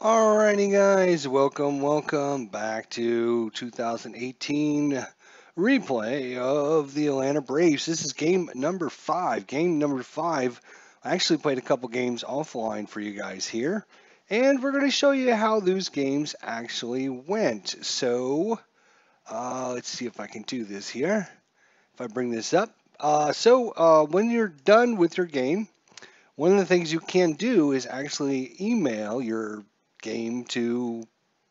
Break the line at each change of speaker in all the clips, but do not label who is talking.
Alrighty, guys, welcome back to 2018 replay of the Atlanta Braves. This is game number 5. Game number 5. I actually played a couple games offline for you guys here, and we're going to show you how those games actually went. So, let's see if I can do this here. If I bring this up. When you're done with your game, one of the things you can do is actually email your game to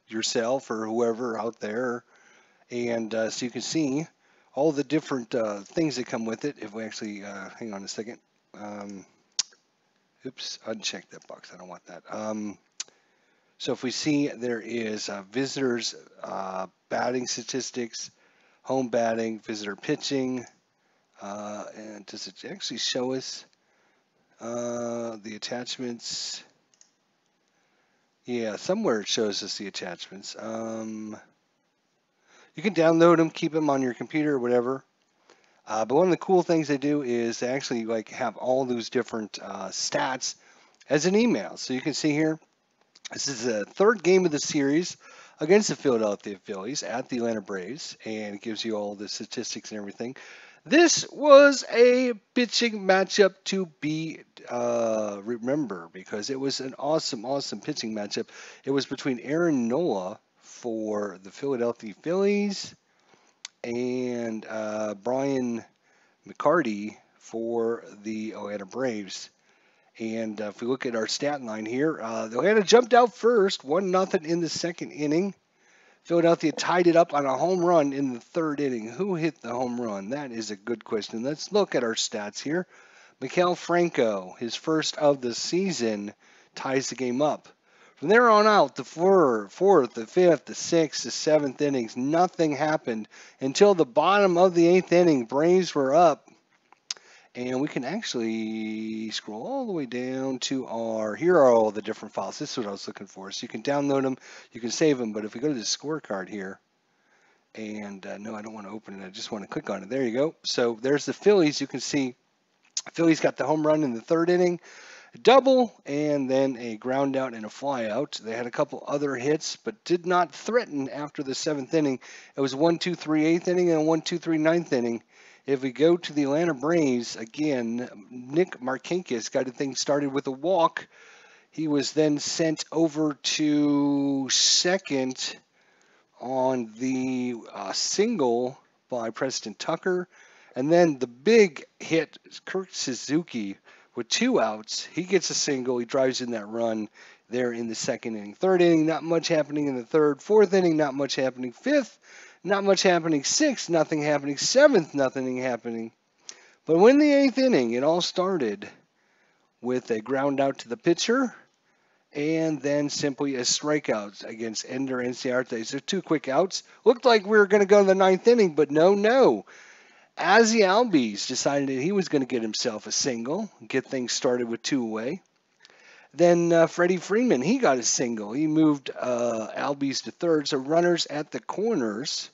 yourself or whoever out there, and so you can see all the different things that come with it. If we actually hang on a second, um, oops, uncheck that box. I don't want that. So if we see there is visitors batting statistics, home batting, visitor pitching, and does it actually show us the attachments? Yeah, somewhere it shows us the attachments. You can download them, keep them on your computer or whatever. But one of the cool things they do is they actually like have all those different stats as an email. So you can see here, this is the third game of the series against the Philadelphia Phillies at the Atlanta Braves, and it gives you all the statistics and everything. This was a pitching matchup to be remember because it was an awesome pitching matchup. It was between Aaron Nola for the Philadelphia Phillies and Brian McCarty for the Atlanta Braves. And if we look at our stat line here, the Atlanta jumped out first, 1-0 in the second inning. Philadelphia tied it up on a home run in the third inning. Who hit the home run? That is a good question. Let's look at our stats here. Maikel Franco, his first of the season, ties the game up. From there on out, the fourth, the fifth, the sixth, the seventh innings, nothing happened until the bottom of the eighth inning. Braves were up. And we can actually scroll all the way down to here are all the different files. This is what I was looking for. So you can download them, you can save them. But if we go to the scorecard here, and no, I don't want to open it. I just want to click on it. There you go. So there's the Phillies. You can see Phillies got the home run in the third inning, a double, and then a ground out and a fly out. They had a couple other hits, but did not threaten after the seventh inning. It was 1-2-3 eighth inning and a 1-2-3 ninth inning. If we go to the Atlanta Braves, again, Nick Markakis got things started with a walk. He was then sent over to second on the single by Preston Tucker. And then the big hit, Kirk Suzuki, with 2 outs. He gets a single. He drives in that run there in the second inning. Third inning, not much happening in the third. Fourth inning, not much happening. Fifth, not much happening. Sixth, nothing happening. Seventh, nothing happening. But when the eighth inning, it all started with a ground out to the pitcher and then simply a strikeout against Ender Enciarte. So 2 quick outs. Looked like we were going to go to the ninth inning, but no. Ozzie Albies decided that he was going to get himself a single, get things started with 2 away. Then Freddie Freeman, he got a single. He moved Albies to third, so runners at the corners.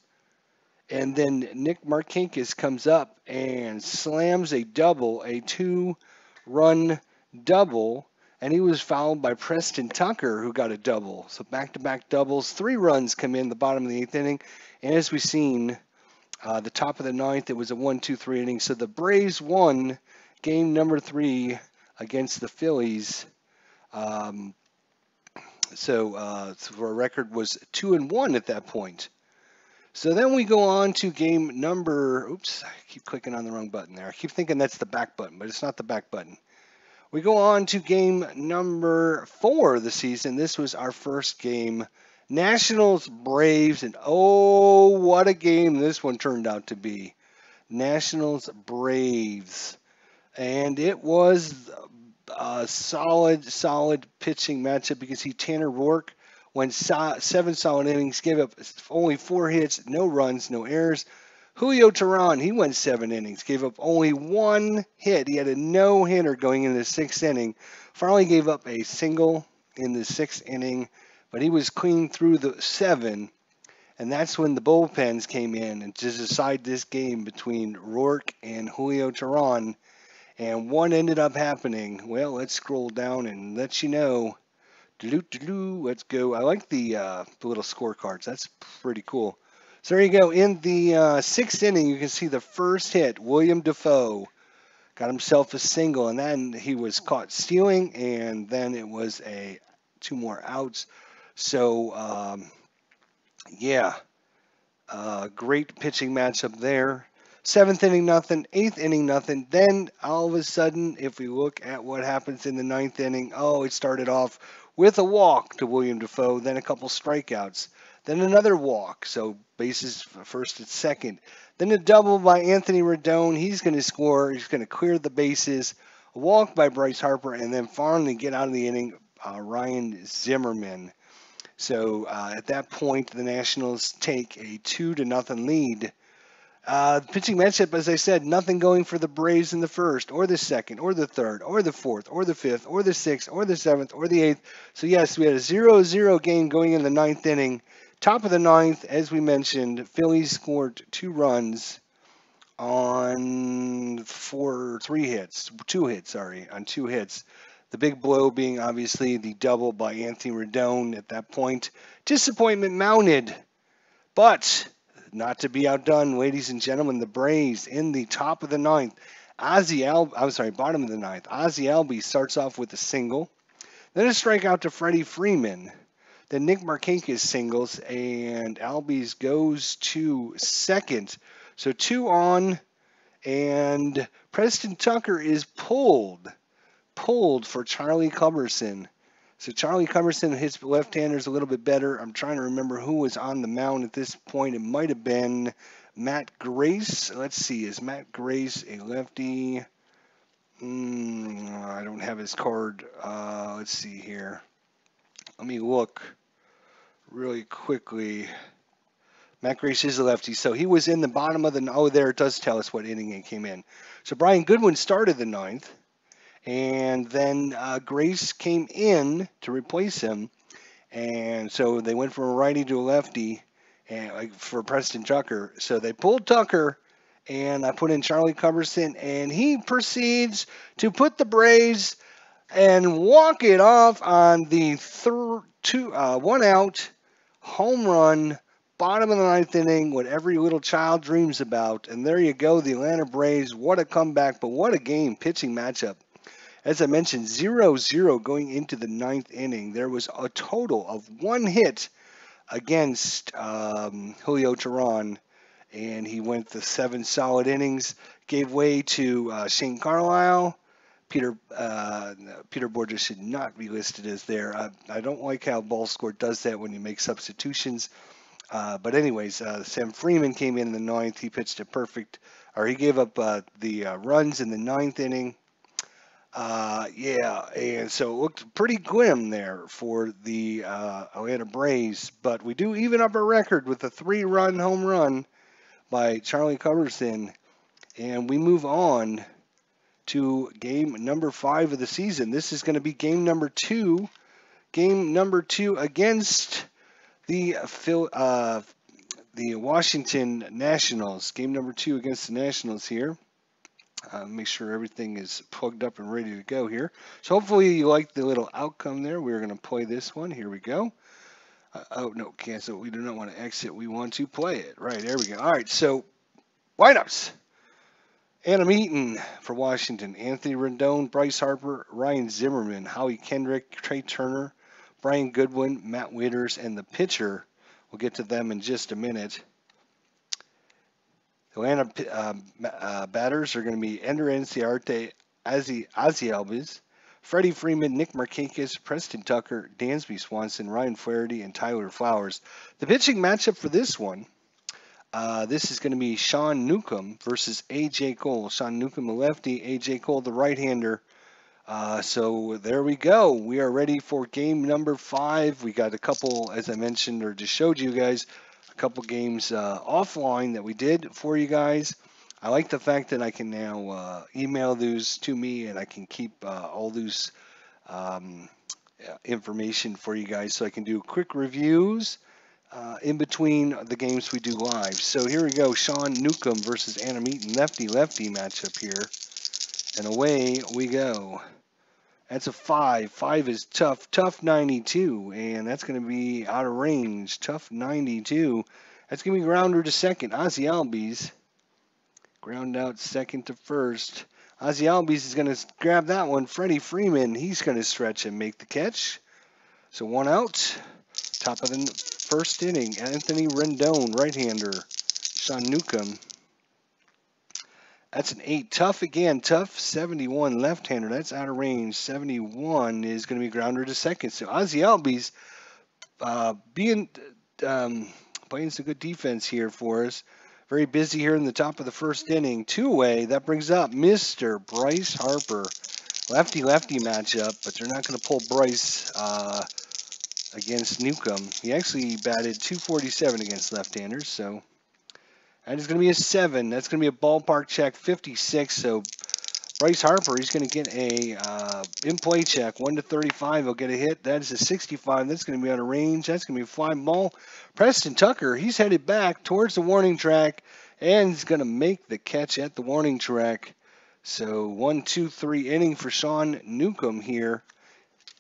And then Nick Markakis comes up and slams a double, a 2-run double, and he was fouled by Preston Tucker, who got a double. So back-to-back doubles. 3 runs come in the bottom of the eighth inning. And as we've seen, the top of the ninth, it was a 1-2-3 inning. So the Braves won game number 3 against the Phillies. So our record was 2-1 at that point. So then we go on to game number, oops, I keep clicking on the wrong button there. I keep thinking that's the back button, but it's not the back button. We go on to game number 4 of the season. This was our first game, Nationals Braves, and oh, what a game this one turned out to be. Nationals Braves. And it was a solid pitching matchup because Tanner Rourke went 7 solid innings, gave up only 4 hits, no runs, no errors. Julio Teheran, he went 7 innings, gave up only 1 hit. He had a no-hitter going into the 6th inning. Finally gave up a single in the 6th inning, but he was clean through the 7. And that's when the bullpens came in and to decide this game between Rourke and Julio Teheran. And what ended up happening? Well, let's scroll down and let you know. Let's go. I like the little scorecards. That's pretty cool. So there you go. In the sixth inning, you can see the first hit. William Defoe got himself a single, and then he was caught stealing, and then it was a 2 more outs. So yeah, great pitching matchup there. Seventh inning, nothing. Eighth inning, nothing. Then all of a sudden, if we look at what happens in the ninth inning, oh, it started off with a walk to William Defoe, then a couple strikeouts, then another walk. So bases first and second. Then a double by Anthony Rendon. He's going to score. He's going to clear the bases. A walk by Bryce Harper, and then finally get out of the inning, Ryan Zimmerman. So at that point, the Nationals take a 2-0 lead. Pitching matchup, as I said, nothing going for the Braves in the first, or the second, or the third, or the fourth, or the fifth, or the sixth, or the seventh, or the eighth. So yes, we had a 0-0 game going in the ninth inning. Top of the ninth, as we mentioned, Phillies scored 2 runs on 2 hits, on 2 hits. The big blow being obviously the double by Anthony Rendon at that point. Disappointment mounted, but not to be outdone, ladies and gentlemen. The Braves in the top of the ninth. Bottom of the ninth. Ozzie Albies starts off with a single, then a strikeout to Freddie Freeman. Then Nick Markakis singles, and Albies goes to second. So 2 on, and Preston Tucker is pulled for Charlie Culberson. So Charlie Culberson hits left-handers a little bit better. I'm trying to remember who was on the mound at this point. It might have been Matt Grace. Let's see, is Matt Grace a lefty? I don't have his card. Let's see here. Let me look really quickly. Matt Grace is a lefty, so he was in the bottom of the... Oh, there, it does tell us what inning he came in. So Brian Goodwin started the ninth, and then Grace came in to replace him, and so they went from a righty to a lefty, and for Preston Tucker. So they pulled Tucker, and I put in Charlie Culberson, and he proceeds to put the Braves and walk it off on the 1 out home run, bottom of the ninth inning, what every little child dreams about. And there you go, the Atlanta Braves. What a comeback, but what a game, pitching matchup. As I mentioned, 0-0 going into the ninth inning. There was a total of 1 hit against Julio Teheran, and he went the 7 solid innings, gave way to Shane Carlisle. Peter Borges should not be listed as there. I don't like how Ball Score does that when you make substitutions. But anyways, Sam Freeman came in the ninth. He pitched he gave up the runs in the ninth inning. And so it looked pretty grim there for the Atlanta Braves. But we do even up our record with a 3-run home run by Charlie Culberson. And we move on to game number 5 of the season. This is going to be game number 2. Game number 2 against the Washington Nationals. Game number 2 against the Nationals here. Make sure everything is plugged up and ready to go here. So hopefully you like the little outcome there. We're going to play this one. Here we go. Oh, no, cancel. We do not want to exit. We want to play it. Right, there we go. All right, so lineups. Adam Eaton for Washington. Anthony Rendon, Bryce Harper, Ryan Zimmerman, Howie Kendrick, Trey Turner, Brian Goodwin, Matt Wieters, and the pitcher. We'll get to them in just a minute. Atlanta batters are going to be Ender Inciarte, Ozzie Albies, Freddie Freeman, Nick Markakis, Preston Tucker, Dansby Swanson, Ryan Flaherty, and Tyler Flowers. The pitching matchup for this one, this is going to be Sean Newcomb versus A.J. Cole. Sean Newcomb, the lefty, A.J. Cole, the right-hander. So there we go. We are ready for game number 5. We got a couple, as I mentioned, or just showed you guys, a couple games offline that we did for you guys. I like the fact that I can now email those to me, and I can keep all those information for you guys, so I can do quick reviews in between the games we do live. So here we go, Sean Newcomb versus Adam Eaton, lefty-lefty matchup here, and away we go. That's a 5. 5 is tough. Tough 92. And that's going to be out of range. Tough 92. That's going to be grounder to second. Ozzy Albies. Ground out second to first. Ozzy Albies is going to grab that one. Freddie Freeman, he's going to stretch and make the catch. So 1 out. Top of the first inning. Anthony Rendon, right-hander. Sean Newcomb. That's an 8. Tough again. Tough 71 left-hander. That's out of range. 71 is going to be grounder to second. So Ozzy Albies playing some good defense here for us. Very busy here in the top of the first inning. 2-away. That brings up Mr. Bryce Harper. Lefty-lefty matchup, but they're not going to pull Bryce against Newcomb. He actually batted .247 against left-handers, so that is going to be a 7. That's going to be a ballpark check, 56. So Bryce Harper, he's going to get a in-play check, 1 to 35. He'll get a hit. That is a 65. That's going to be out of range. That's going to be a fly ball. Preston Tucker, he's headed back towards the warning track, and he's going to make the catch at the warning track. So 1, 2, 3 inning for Sean Newcomb here.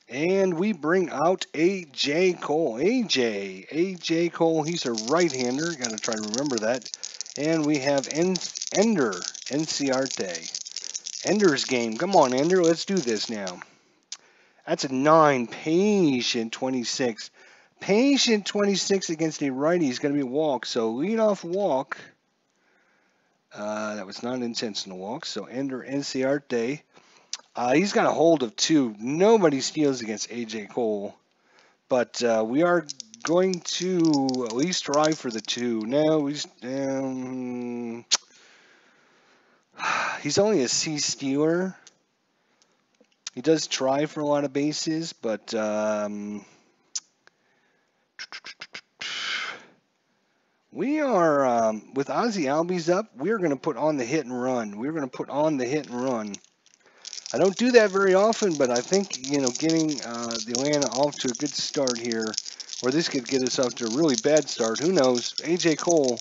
And we bring out A.J. Cole. A.J. Cole, he's a right-hander. Got to try to remember that. And we have Ender, Enciarte. Ender's game. Come on, Ender, let's do this now. That's a 9. Patient 26. Patient 26 against a righty is going to be a walk. So leadoff walk. That was not an intentional walk. So Ender Enciarte. He's got a hold of 2. Nobody steals against A.J. Cole. But we are going to at least try for the 2. No, he's only a C stealer. He does try for a lot of bases, but we are, with Ozzy Albies up, we're going to put on the hit and run. I don't do that very often, but I think, getting the Atlanta off to a good start here, or this could get us off to a really bad start. Who knows? A.J. Cole.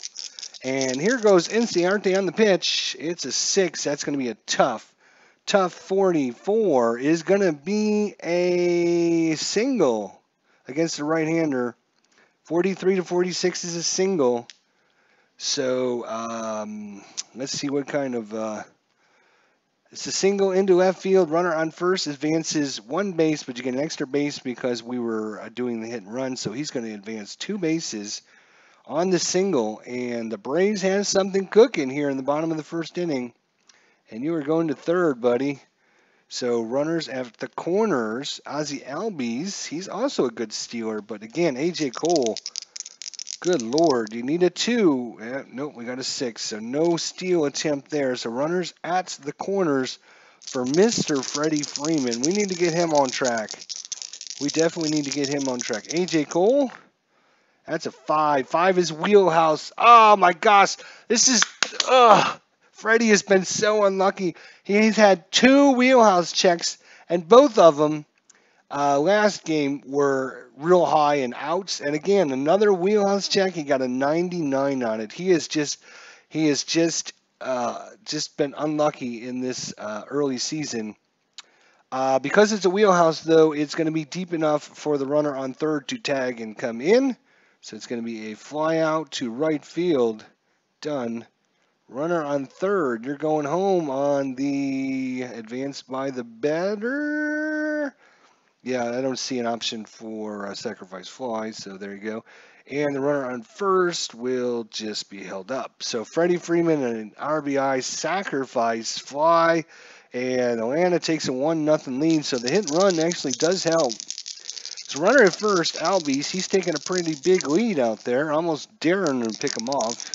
And here goes Enciarte on the pitch. It's a 6. That's going to be a tough. Tough 44 is going to be a single against the right-hander. 43 to 46 is a single. So let's see what kind of... it's a single into left field. Runner on first advances 1 base, but you get an extra base because we were doing the hit and run. So he's going to advance 2 bases on the single. And the Braves have something cooking here in the bottom of the first inning. And you are going to third, buddy. So runners at the corners. Ozzy Albies, he's also a good stealer. But again, A.J. Cole, good Lord, you need a 2. Nope, we got a 6. So no steal attempt there. So runners at the corners for Mr. Freddie Freeman. We need to get him on track. We definitely need to get him on track. A.J. Cole, that's a 5. 5 is wheelhouse. Oh, my gosh. This is... Freddie has been so unlucky. He's had 2 wheelhouse checks, and both of them last game were real high and outs. And again, another wheelhouse check. He got a 99 on it. He has just been unlucky in this early season. Because it's a wheelhouse, though, it's going to be deep enough for the runner on third to tag and come in. So it's going to be a fly out to right field. Done. Runner on third. You're going home on the advance by the batter. Yeah, I don't see an option for sacrifice fly, so there you go. And the runner on first will just be held up. So Freddie Freeman and an RBI sacrifice fly, and Atlanta takes a 1-0 lead. So the hit and run actually does help. So runner at first, Albies, he's taking a pretty big lead out there, almost daring to pick him off.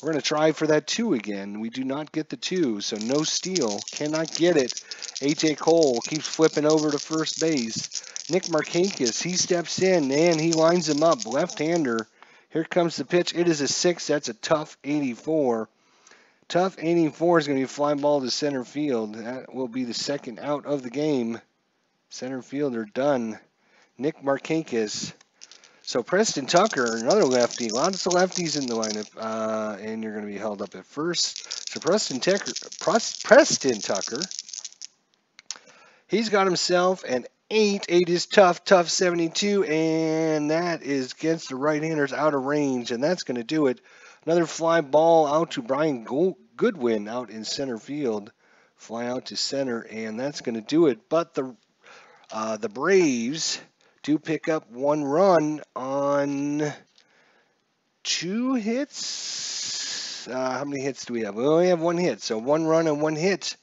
We're going to try for that 2 again. We do not get the 2, so no steal. Cannot get it. A.J. Cole keeps flipping over to first base. Nick Markakis, he steps in, and he lines him up. Left-hander. Here comes the pitch. It is a 6. That's a tough 84. Tough 84 is going to be a fly ball to center field. That will be the second out of the game. Center fielder done. Nick Markakis. So Preston Tucker, another lefty. Lots of lefties in the lineup, and you're going to be held up at first. So Preston Tucker, He's got himself an 8. 8 is tough, tough 72, and that is against the right-handers out of range, and that's going to do it. Another fly ball out to Brian Goodwin out in center field. Fly out to center, and that's going to do it. But the Braves do pick up 1 run on 2 hits. How many hits do we have? We only have 1 hit, so 1 run and 1 hit.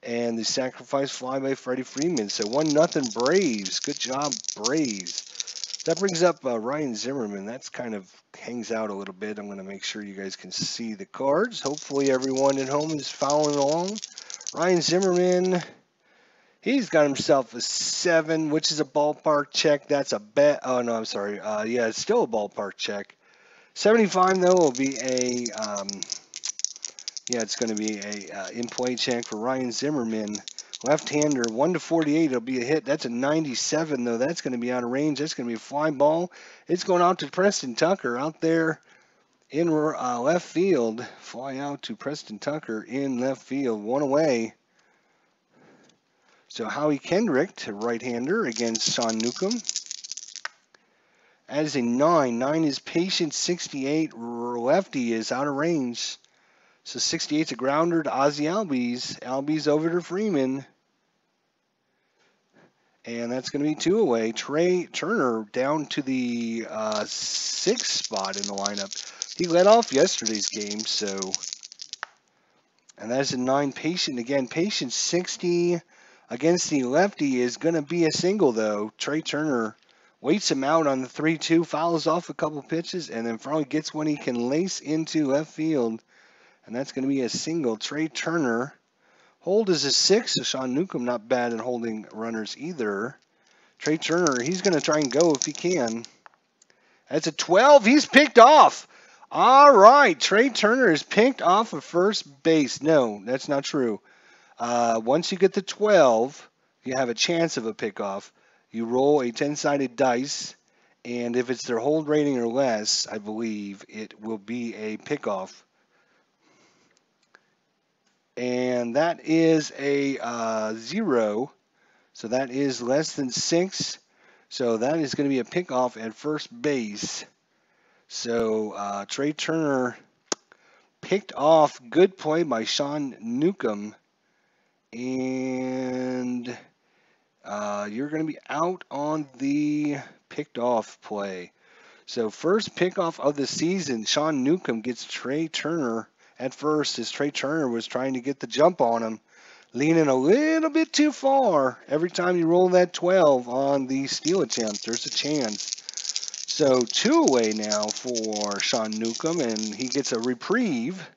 And the sacrifice fly by Freddie Freeman. So 1-0 Braves. Good job, Braves. That brings up Ryan Zimmerman. That's kind of hangs out a little bit. I'm going to make sure you guys can see the cards. Hopefully everyone at home is following along. Ryan Zimmerman, he's got himself a 7, which is a ballpark check. That's a bet. Oh, no, I'm sorry. Yeah, it's still a ballpark check. 75, though, will be a... yeah, it's going to be a in-play check for Ryan Zimmerman. Left-hander, 1/48, it'll be a hit. That's a 97, though. That's going to be out of range. That's going to be a fly ball. It's going out to Preston Tucker out there in left field. Fly out to Preston Tucker in left field. 1 away. So Howie Kendrick, right-hander, against Sean Newcomb. That is a 9. 9 is patient. 68, lefty is out of range. So 68's a grounder to Ozzie Albies. Albies over to Freeman. And that's going to be 2 away. Trey Turner down to the 6th spot in the lineup. He led off yesterday's game, so. And that's a 9 patient. Again, patient 60 against the lefty is going to be a single, though. Trey Turner waits him out on the 3-2, fouls off a couple pitches, and then finally gets one he can lace into left field. And that's going to be a single. Trey Turner. Hold is a 6. So Sean Newcomb not bad at holding runners either. Trey Turner, he's going to try and go if he can. That's a 12. He's picked off. All right. Trey Turner is picked off of first base. No, that's not true. Once you get the 12, you have a chance of a pickoff. You roll a 10-sided dice. And if it's their hold rating or less, I believe it will be a pickoff. And that is a 0. So that is less than 6. So that is going to be a pickoff at first base. So Trey Turner picked off. Good play by Sean Newcomb. And you're going to be out on the picked off play. So first pickoff of the season, Sean Newcomb gets Trey Turner at first, as Trey Turner was trying to get the jump on him, leaning a little bit too far. Every time you roll that 12 on the steal attempt, there's a chance. So 2 away now for Sean Newcomb, and he gets a reprieve.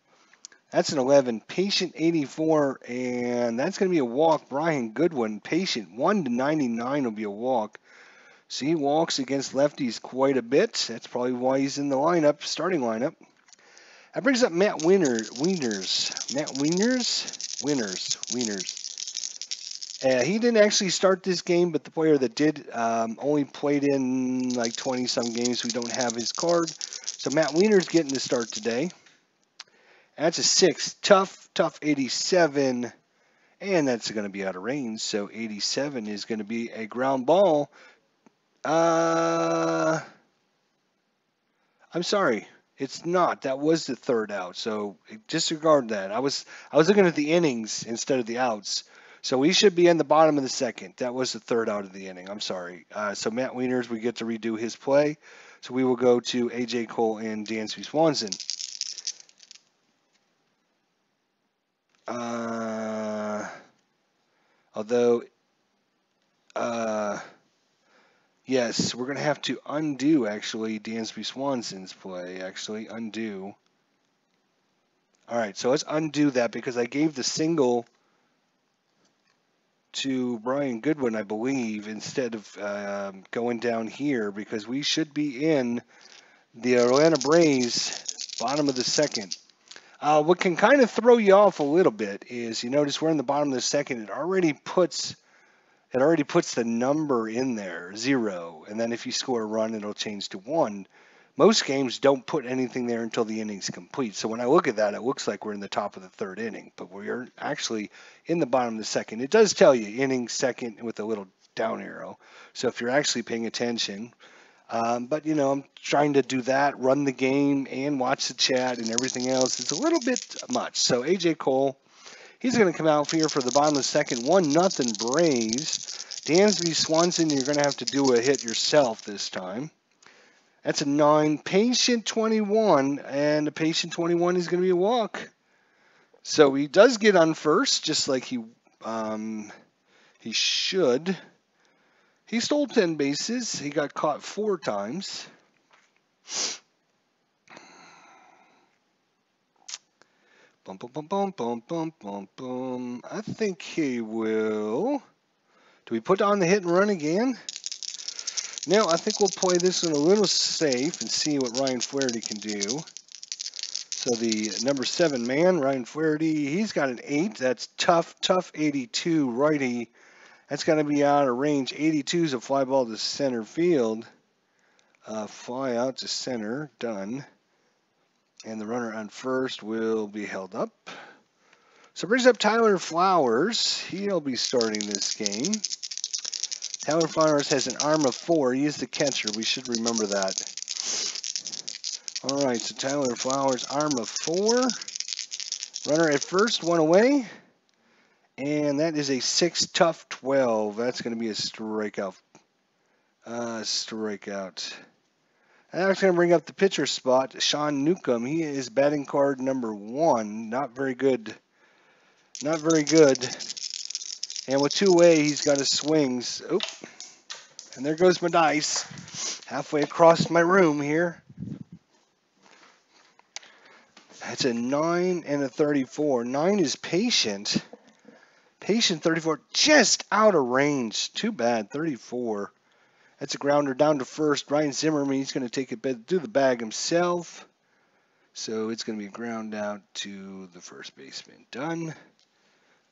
That's an 11. Patient 84, and that's going to be a walk. Brian Goodwin, patient 1/99 will be a walk. So he walks against lefties quite a bit. That's probably why he's in the lineup, starting lineup. That brings up Matt Wieners. He didn't actually start this game, but the player that did only played in like 20-some games. We don't have his card. So Matt Wieners getting the start today. That's a 6. Tough 87. And that's going to be out of range. So 87 is going to be a ground ball. I'm sorry. It's not. That was the 3rd out. So disregard that. I was looking at the innings instead of the outs. So we should be in the bottom of the 2nd. That was the 3rd out of the inning. I'm sorry. So Matt Wieners, we get to redo his play. So we will go to A.J. Cole and Dansby Swanson. Yes, we're going to have to undo, actually, Dansby Swanson's play. Actually, undo. All right, so let's undo that because I gave the single to Brian Goodwin, I believe, instead of going down here, because we should be in the Atlanta Braves bottom of the 2nd. What can kind of throw you off a little bit is you notice we're in the bottom of the 2nd. It already puts the number in there, 0, and then if you score a run, it'll change to 1. most games don't put anything there until the inning's complete. So when I look at that, it looks like we're in the top of the third inning, but we're actually in the bottom of the second. It does tell you inning second with a little down arrow. So if you're actually paying attention, but you know, I'm trying to do that, run the game, and watch the chat and everything else. It's a little bit much. So AJ Cole, he's going to come out here for the bottom of the second. 1-0 Braves. Dansby Swanson, you're going to have to do a hit yourself this time. That's a 9. Patient 21, and a patient 21 is going to be a walk. So he does get on first, just like he should. He stole 10 bases. He got caught 4 times. Bum, bum, bum, bum, bum, bum, bum, bum. I think he will. Do we put on the hit and run again? No, I think we'll play this one a little safe and see what Ryan Flaherty can do. So the number 7 man, Ryan Flaherty, he's got an 8. That's tough 82 righty. That's going to be out of range. 82 is a fly ball to center field. Fly out to center, done. And the runner on first will be held up. So brings up Tyler Flowers. He'll be starting this game. Tyler Flowers has an arm of 4. He is the catcher. We should remember that. All right, so Tyler Flowers, arm of 4. Runner at first, 1 away. And that is a 6 tough 12. That's going to be a strikeout. Strikeout. I'm actually going to bring up the pitcher spot, Sean Newcomb. He is batting card number 1. Not very good. Not very good. And with 2 away, he's got his swings. Oop. And there goes my dice. Halfway across my room here. That's a 9 and a 34. 9 is patient. Patient 34, just out of range. Too bad, 34. That's a grounder down to first. Ryan Zimmerman, he's going to take it to the bag himself. So it's going to be a ground out to the first baseman. Done.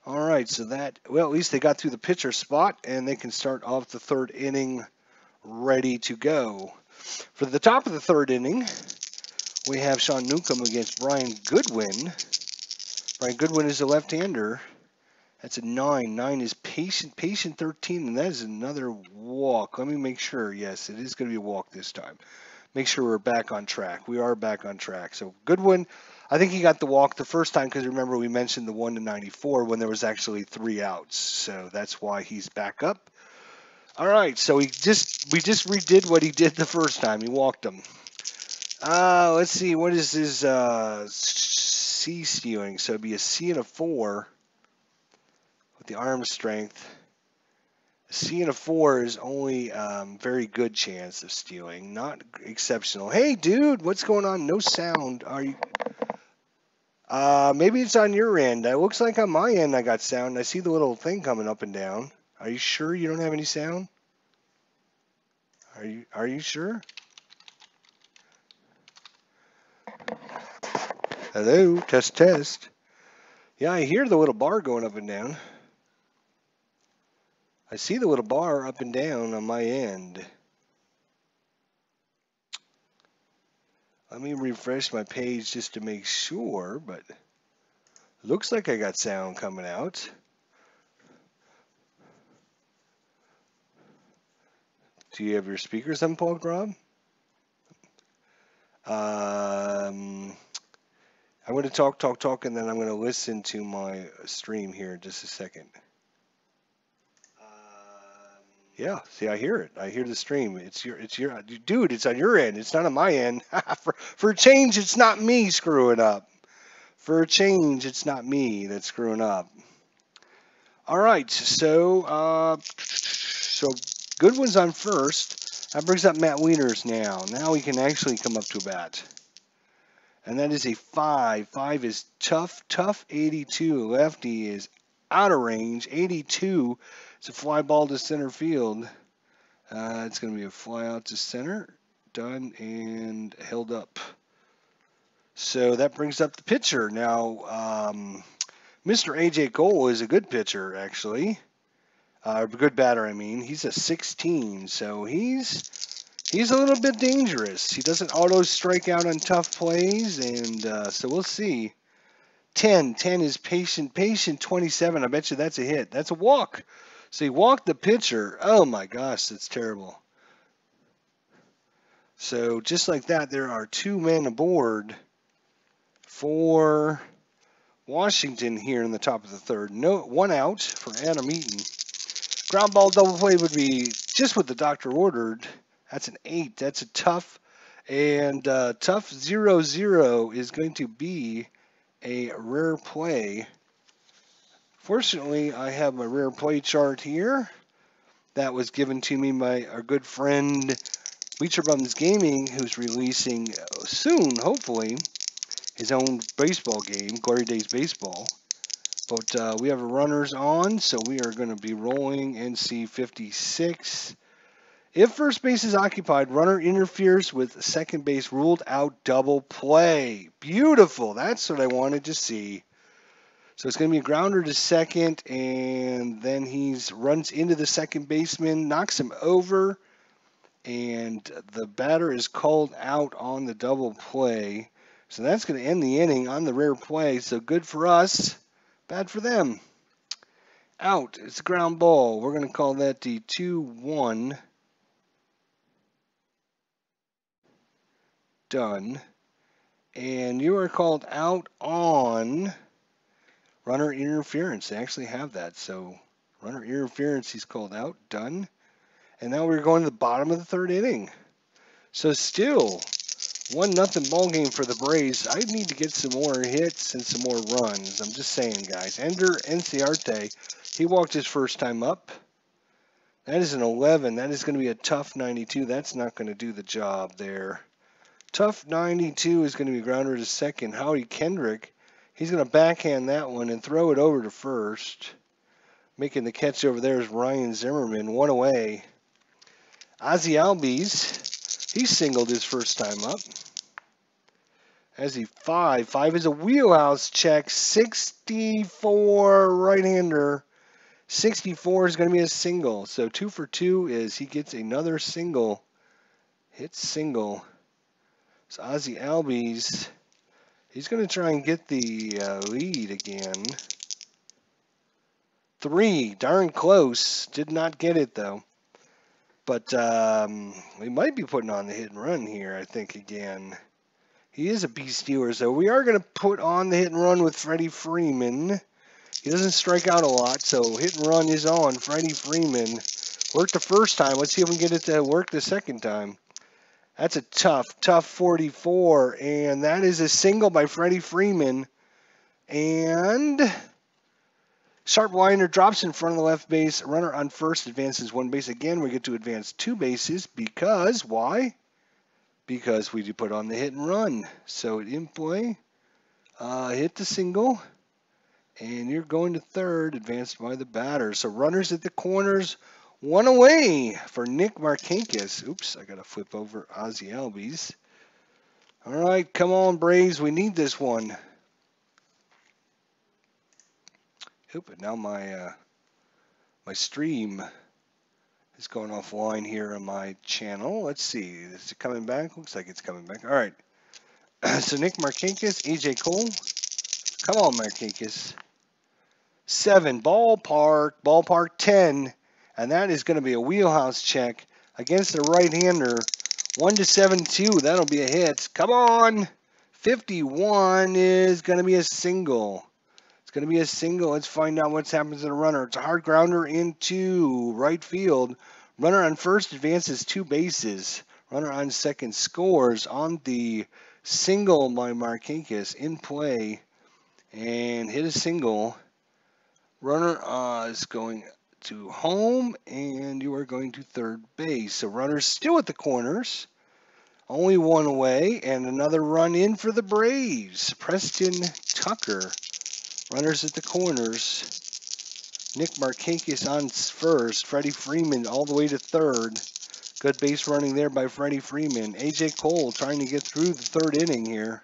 All right, so that, well, at least they got through the pitcher spot, and they can start off the third inning ready to go. For the top of the third inning, we have Sean Newcomb against Brian Goodwin. Brian Goodwin is a left-hander. That's a 9. 9 is patient 13, and that is another walk. Let me make sure. Yes, it is going to be a walk this time. Make sure we're back on track. We are back on track. So Goodwin, I think he got the walk the first time because remember we mentioned the 1-94 when there was actually 3 outs. So that's why he's back up. All right, so we just redid what he did the first time. He walked him. Let's see. What is his C stealing? So it'd be a C and a 4. The arm strength. A C and a 4 is only very good chance of stealing, not exceptional. Hey, dude, what's going on? No sound. Are you? Maybe it's on your end. It looks like on my end I got sound. I see the little thing coming up and down. Are you sure you don't have any sound? Are you sure? Hello, test. Yeah, I hear the little bar going up and down. I see the little bar up and down on my end. Let me refresh my page just to make sure, but looks like I got sound coming out. Do you have your speakers unplugged, Rob? I'm going to talk, and then I'm going to listen to my stream here in just a second. Yeah, see, I hear it. I hear the stream. It's your, dude. It's on your end. It's not on my end. For a change, it's not me screwing up. For a change, it's not me that's screwing up. All right, so Goodwin's on first. That brings up Matt Wieters now. Now he can actually come up to a bat. And that is a 5. 5 is tough 82. Lefty is out of range. 82. It's a fly ball to center field. It's going to be a fly out to center. Done and held up. So that brings up the pitcher. Now, Mr. AJ Cole is a good pitcher, actually. A good batter, I mean. He's a 16, so he's He's a little bit dangerous. He doesn't auto strike out on tough plays, and so we'll see. 10 is patient. 27. I bet you that's a hit. That's a walk. So he walked the pitcher. Oh my gosh, that's terrible. So just like that, there are 2 men aboard for Washington here in the top of the third. No, 1 out for Adam Eaton. Ground ball double play would be just what the doctor ordered. That's an 8. That's a tough. And tough 0-0 is going to be a rare play. Fortunately, I have my rare play chart here. That was given to me by our good friend Bleacher Bums Gaming, who's releasing soon, hopefully, his own baseball game, Glory Days Baseball. But we have runners on, so we are going to be rolling NC 56. If first base is occupied, runner interferes with second base, ruled out, double play. Beautiful. That's what I wanted to see. So it's going to be a grounder to second, and then he runs into the second baseman, knocks him over, and the batter is called out on the double play. So that's going to end the inning on the rare play. So good for us, bad for them. Out. It's a ground ball. We're going to call that the 2-1. Done. And you are called out on runner interference. They actually have that. So runner interference, he's called out. Done. And now we're going to the bottom of the third inning. So still 1-0 ball game for the Braves. I need to get some more hits and some more runs. I'm just saying, guys. Ender Enciarte, he walked his first time up. That is an 11. That is going to be a tough 92. That's not going to do the job there. Tough 92 is going to be grounder to second. Howie Kendrick, he's going to backhand that one and throw it over to first. Making the catch over there is Ryan Zimmerman. 1 away. Ozzie Albies, he singled his first time up. As he 5. 5 is a wheelhouse check. 64 right-hander. 64 is going to be a single. So 2 for 2 is he gets another single. Hit single. So Ozzie Albies, he's going to try and get the lead again. 3, darn close. Did not get it, though. But we might be putting on the hit and run here, I think, again. He is a beast stealer, so we are going to put on the hit and run with Freddie Freeman. He doesn't strike out a lot, so hit and run is on. Freddie Freeman worked the first time. Let's see if we can get it to work the second time. That's a tough 44, and that is a single by Freddie Freeman. And sharp liner drops in front of the left base. Runner on first advances 1 base. Again, we get to advance 2 bases because, why? Because we put on the hit and run. So in play, hit the single, and you're going to third, advanced by the batter. So runners at the corners, 1 away for Nick Markakis. Oops, I got to flip over Ozzie Albies. All right, come on, Braves. We need this one. Oop, now my stream is going offline here on my channel. Let's see. Is it coming back? Looks like it's coming back. All right. So Nick Markakis, AJ Cole. Come on, Markakis. 7, ballpark 10. And that is going to be a wheelhouse check against the right-hander. 1-7-2. That'll be a hit. Come on. 51 is going to be a single. It's going to be a single. Let's find out what's happened to the runner. It's a hard grounder into right field. Runner on first advances 2 bases. Runner on second scores on the single by Markakis in play. And hit a single. Runner is going to home, and you are going to third base. So runners still at the corners. Only 1 away, and another run in for the Braves. Preston Tucker. Runners at the corners. Nick Markakis on first. Freddie Freeman all the way to third. Good base running there by Freddie Freeman. AJ Cole trying to get through the third inning here.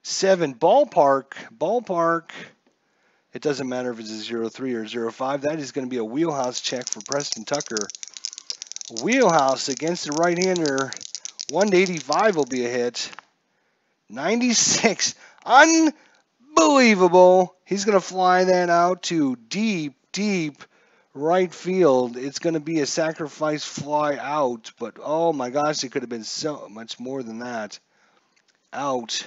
7, ballpark. It doesn't matter if it's a 0-3 or 0-5. That is going to be a wheelhouse check for Preston Tucker. Wheelhouse against the right-hander. 185 will be a hit. 96. Unbelievable. He's going to fly that out to deep, deep right field. It's going to be a sacrifice fly out, but oh my gosh, it could have been so much more than that. Out.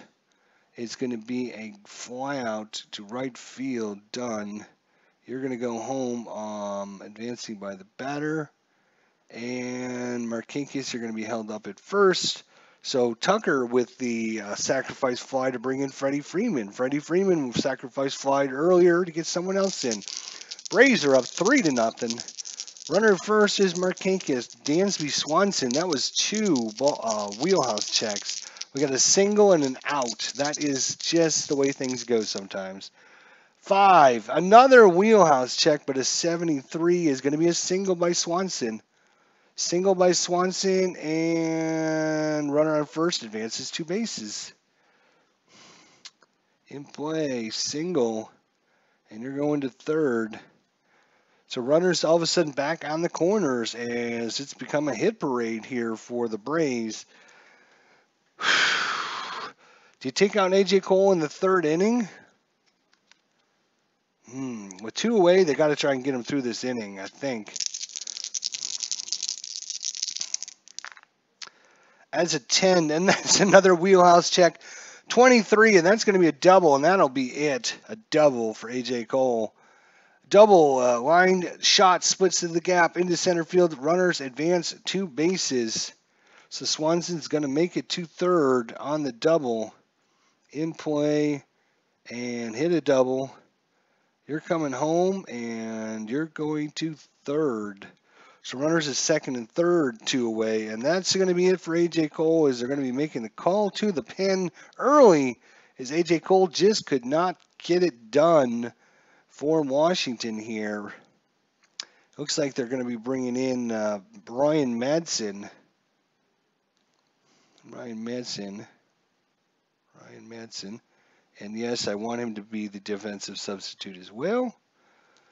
It's going to be a fly out to right field. Done. You're going to go home advancing by the batter. And Marquinhos, you're going to be held up at first. So Tucker with the sacrifice fly to bring in Freddie Freeman. Freddie Freeman sacrifice flied earlier to get someone else in. Braves are up 3-0. Runner at first is Marquinhos. Dansby Swanson. That was two wheelhouse checks. We got a single and an out. That is just the way things go sometimes. 5. Another wheelhouse check, but a 73 is going to be a single by Swanson. Single by Swanson, and runner on first advances 2 bases. In play, single, and you're going to third. So runners all of a sudden back on the corners as it's become a hit parade here for the Braves. Do you take out A.J. Cole in the 3rd inning? With 2 away, they got to try and get him through this inning, I think. As a 10, and that's another wheelhouse check. 23, and that's going to be a double, and that'll be it. A double for A.J. Cole. Double line shot splits to the gap into center field. Runners advance 2 bases. So Swanson's going to make it to third on the double. In play and hit a double. You're coming home, and you're going to third. So runners at second and third, 2 away. And that's going to be it for A.J. Cole, as they're going to be making the call to the pen early, as A.J. Cole just could not get it done for Washington here. Looks like they're going to be bringing in Brian Madsen. Ryan Madsen. And yes, I want him to be the defensive substitute as well.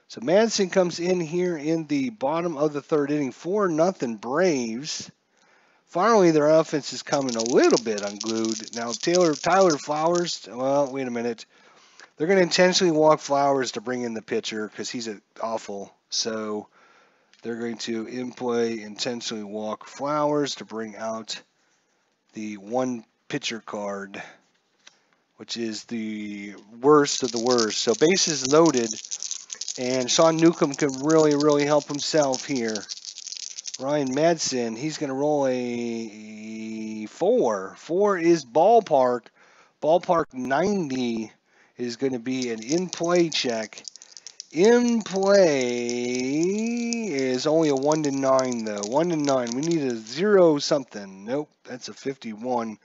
So Madsen comes in here in the bottom of the 3rd inning. 4-0 Braves. Finally, their offense is coming a little bit unglued. Now, Tyler Flowers, well, wait a minute. They're going to intentionally walk Flowers to bring in the pitcher because he's awful. So they're going to, in play, intentionally walk Flowers to bring out the 1 pitcher card, which is the worst of the worst. So bases loaded, and Sean Newcomb can really help himself here. Ryan Madsen, he's going to roll a 4. 4 is ballpark. Ballpark 90 is going to be an in-play check. In play is only a 1-9 though. 1-9. We need a 0 something. Nope, that's a 51.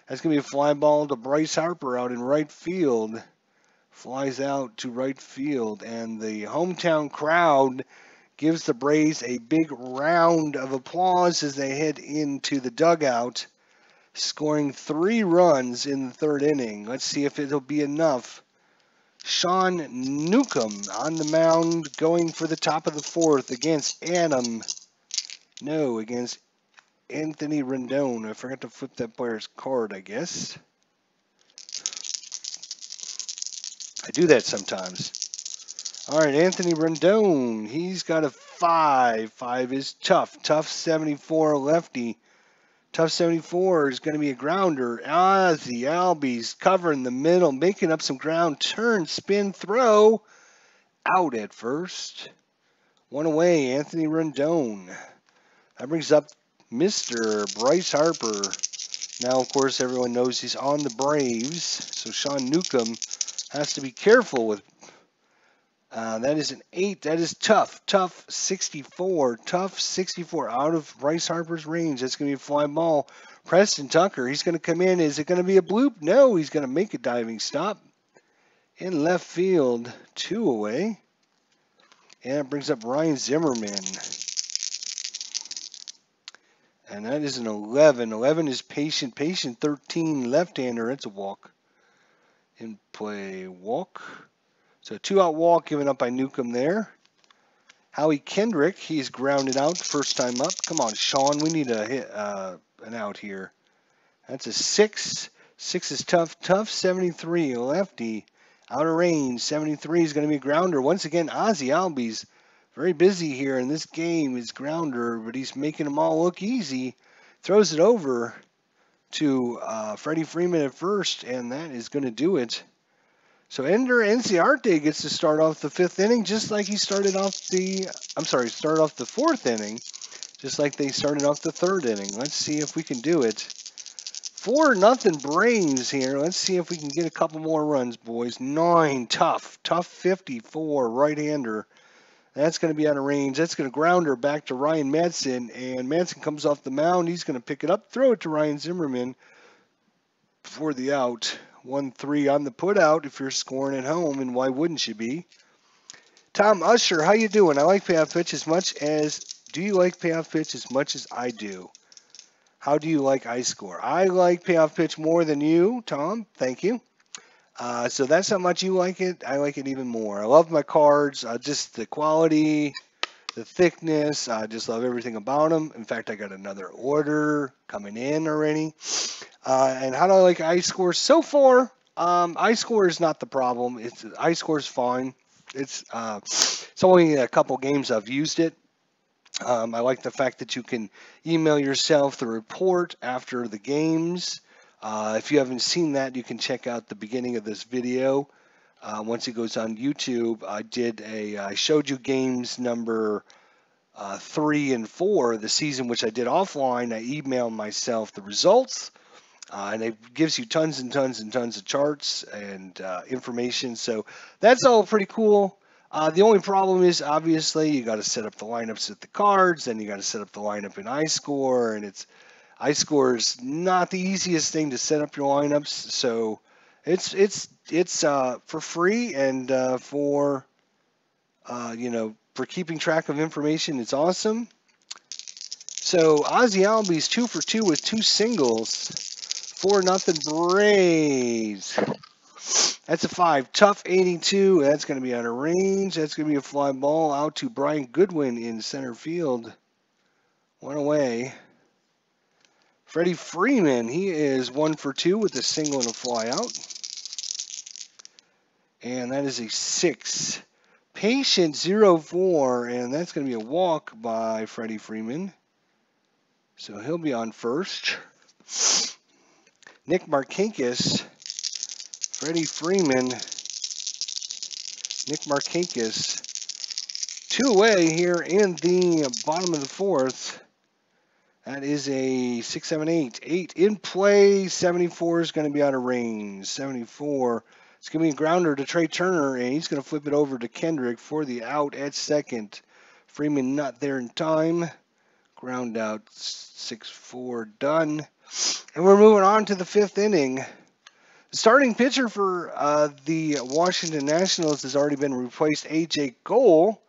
That's going to be a fly ball to Bryce Harper out in right field. Flies out to right field, and the hometown crowd gives the Braves a big round of applause as they head into the dugout, scoring 3 runs in the 3rd inning. Let's see if it'll be enough. Sean Newcomb on the mound, going for the top of the 4th against against Anthony Rendon. I forgot to flip that player's card, I guess. I do that sometimes. All right, Anthony Rendon. He's got a 5. 5 is tough. Tough 74 lefty. Tough 74 is going to be a grounder. Ozzy Albies covering the middle, making up some ground. Turn, spin, throw. Out at first. 1 away, Anthony Rendon. That brings up Mr. Bryce Harper. Now, of course, everyone knows he's on the Braves. So Sean Newcomb has to be careful with. That is an 8. That is tough. Tough 64. Tough 64 out of Bryce Harper's range. That's going to be a fly ball. Preston Tucker, he's going to come in. Is it going to be a bloop? No, he's going to make a diving stop. In left field, 2 away. And it brings up Ryan Zimmerman. And that is an 11. 11 is patient. 13, left-hander. It's a walk. In play, walk. So 2-out walk given up by Newcomb there. Howie Kendrick, he's grounded out first time up. Come on, Sean, we need a hit, an out here. That's a 6. 6 is tough. Tough 73, lefty. Out of range. 73 is going to be a grounder. Once again, Ozzy Albies very busy here in this game. Is grounder, but he's making them all look easy. Throws it over to Freddie Freeman at first, and that is going to do it. So Ender Enciarte gets to start off the 5th inning just like he started off the, started off the 4th inning, just like they started off the 3rd inning. Let's see if we can do it. 4-0 Braves here. Let's see if we can get a couple more runs, boys. 9, tough 54, right-hander. That's going to be out of range. That's going to grounder back to Ryan Madsen, and Madsen comes off the mound. He's going to pick it up, throw it to Ryan Zimmerman for the out. 1-3 on the put out if you're scoring at home, and why wouldn't you be? Tom Usher, how you doing? I like payoff pitch as much as, do you like payoff pitch as much as I do? How do you like I score? I like payoff pitch more than you, Tom. Thank you. So that's how much you like it. I like it even more. I love my cards, just the quality, the thickness. I just love everything about them. In fact, I got another order coming in already. And how do I like iScore? So far, iScore is not the problem. iScore is fine. It's only a couple games I've used it. I like the fact that you can email yourself the report after the games. If you haven't seen that, you can check out the beginning of this video. Once it goes on YouTube, I showed you games number 3 and 4 of the season, which I did offline. I emailed myself the results. And it gives you tons and tons and tons of charts and information. So that's all pretty cool. The only problem is, obviously, you got to set up the lineups with the cards, then you got to set up the lineup in iScore, and iScore is not the easiest thing to set up your lineups. So it's for free, and for keeping track of information, it's awesome. So Ozzy Albies 2 for 2 with 2 singles. 4-0 Braves. That's a 5. Tough 82. That's going to be out of range. That's going to be a fly ball out to Brian Goodwin in center field. One away. Freddie Freeman, he is 1 for 2 with a single and a fly out. And that is a 6. Patient 0-4, and that's going to be a walk by Freddie Freeman. So he'll be on first. Nick Markakis, Freddie Freeman, Nick Markakis, 2 away here in the bottom of the 4th. That is a 6, 7, 8. 8 in play. 74 is going to be out of range. 74. It's going to be a grounder to Trey Turner, and he's going to flip it over to Kendrick for the out at second. Freeman not there in time. Ground out 6-4 done. And we're moving on to the 5th inning. The starting pitcher for the Washington Nationals has already been replaced. A.J. Cole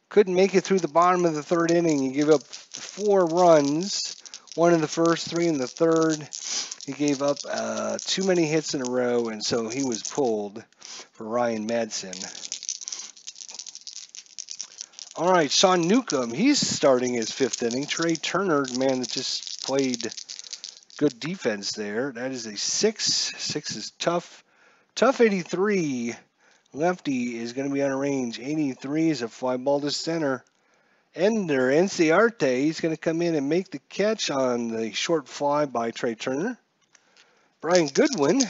couldn't make it through the bottom of the 3rd inning. He gave up 4 runs, 1 in the 1st, 3 in the 3rd. He gave up too many hits in a row, and so he was pulled for Ryan Madsen. All right, Sean Newcomb, he's starting his 5th inning. Trey Turner, the man that just played good defense there. That is a 6. 6 is tough. Tough 83. Lefty is going to be out of range. 83 is a fly ball to center. Ender Enciarte, he's going to come in and make the catch on the short fly by Trey Turner. Brian Goodwin,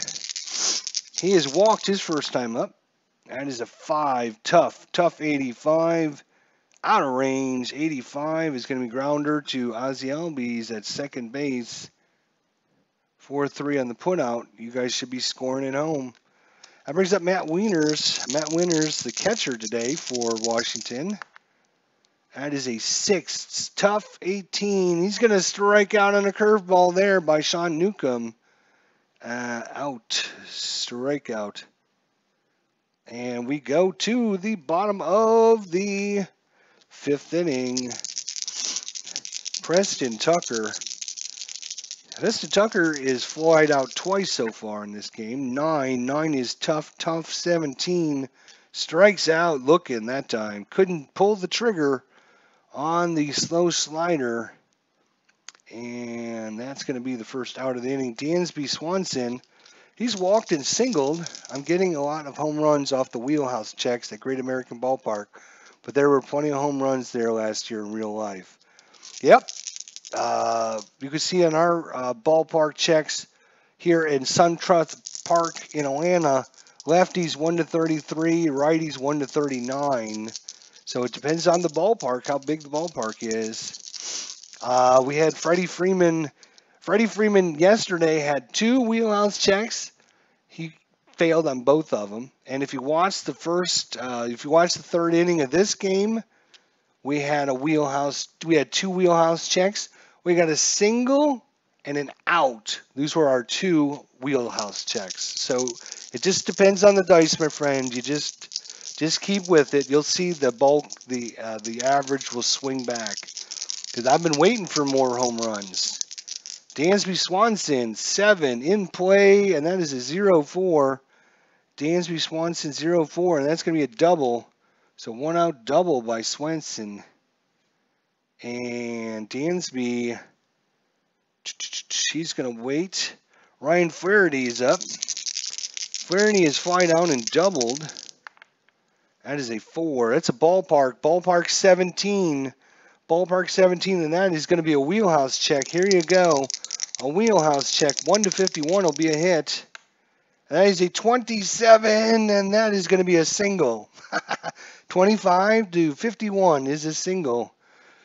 he has walked his first time up. That is a 5. Tough 85. Out of range. 85 is going to be grounder to Ozzy Albies at second base. 4-3 on the putout. You guys should be scoring at home. That brings up Matt Wieners. Matt Wieners, the catcher today for Washington. That is a 6. Tough 18. He's going to strike out on a curveball there by Sean Newcomb. Out. Strikeout. And we go to the bottom of the 5th inning. Preston Tucker. Preston Tucker is flied out twice so far in this game. 9 is tough 17. Strikes out looking that time. Couldn't pull the trigger on the slow slider. And that's going to be the first out of the inning. Dansby Swanson, he's walked and singled. I'm getting a lot of home runs off the wheelhouse checks at Great American Ballpark. But there were plenty of home runs there last year in real life. Yep. You can see on our ballpark checks here in SunTrust Park in Atlanta, lefties 1-33, righties 1-39. So it depends on the ballpark, how big the ballpark is. We had Freddie Freeman. Freddie Freeman yesterday had 2 wheelhouse checks. He failed on both of them. And if you watch the third inning of this game, we had 2 wheelhouse checks. We got a single and an out. These were our 2 wheelhouse checks. So it just depends on the dice, my friend. You just keep with it. You'll see the average will swing back. Because I've been waiting for more home runs. Dansby Swanson, 7 in play, and that is a 0-4. Dansby Swanson, 0-4, and that's going to be a double. So 1 out double by Swanson. And Dansby, she's going to wait. Ryan Flaherty is up. Flaherty is fly down and doubled. That is a 4. That's a ballpark. Ballpark 17. Ballpark 17, and that is going to be a wheelhouse check. Here you go. A wheelhouse check. 1-51 will be a hit. That is a 27, and that is going to be a single. 25-51 is a single.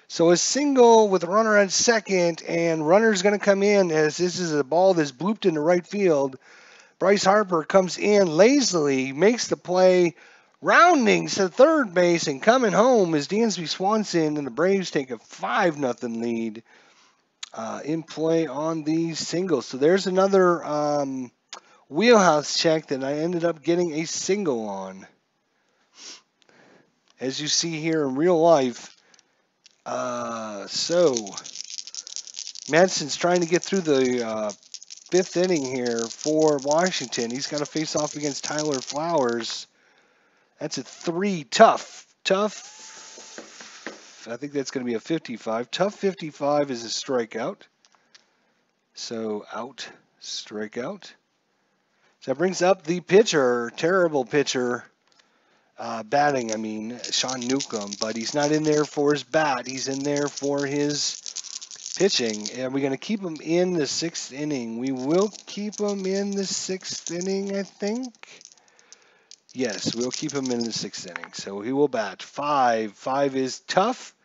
So a single with a runner at second, and runner's going to come in as this is a ball that's blooped into right field. Bryce Harper comes in lazily, makes the play, rounding to third base, and coming home is Dansby Swanson, and the Braves take a 5-0 lead in play on these singles. So there's another wheelhouse check that I ended up getting a single on. As you see here in real life. So Madson's trying to get through the 5th inning here for Washington. He's got to face off against Tyler Flowers. That's a 3. Tough. I think that's going to be a 55. Tough 55 is a strikeout. So out, strikeout. So that brings up the pitcher. Terrible pitcher. Batting, I mean, Sean Newcomb. But he's not in there for his bat. He's in there for his pitching. And we're going to keep him in the 6th inning. We will keep him in the 6th inning, I think. Yes, we'll keep him in the 6th inning. So he will bat 5. 5 is tough.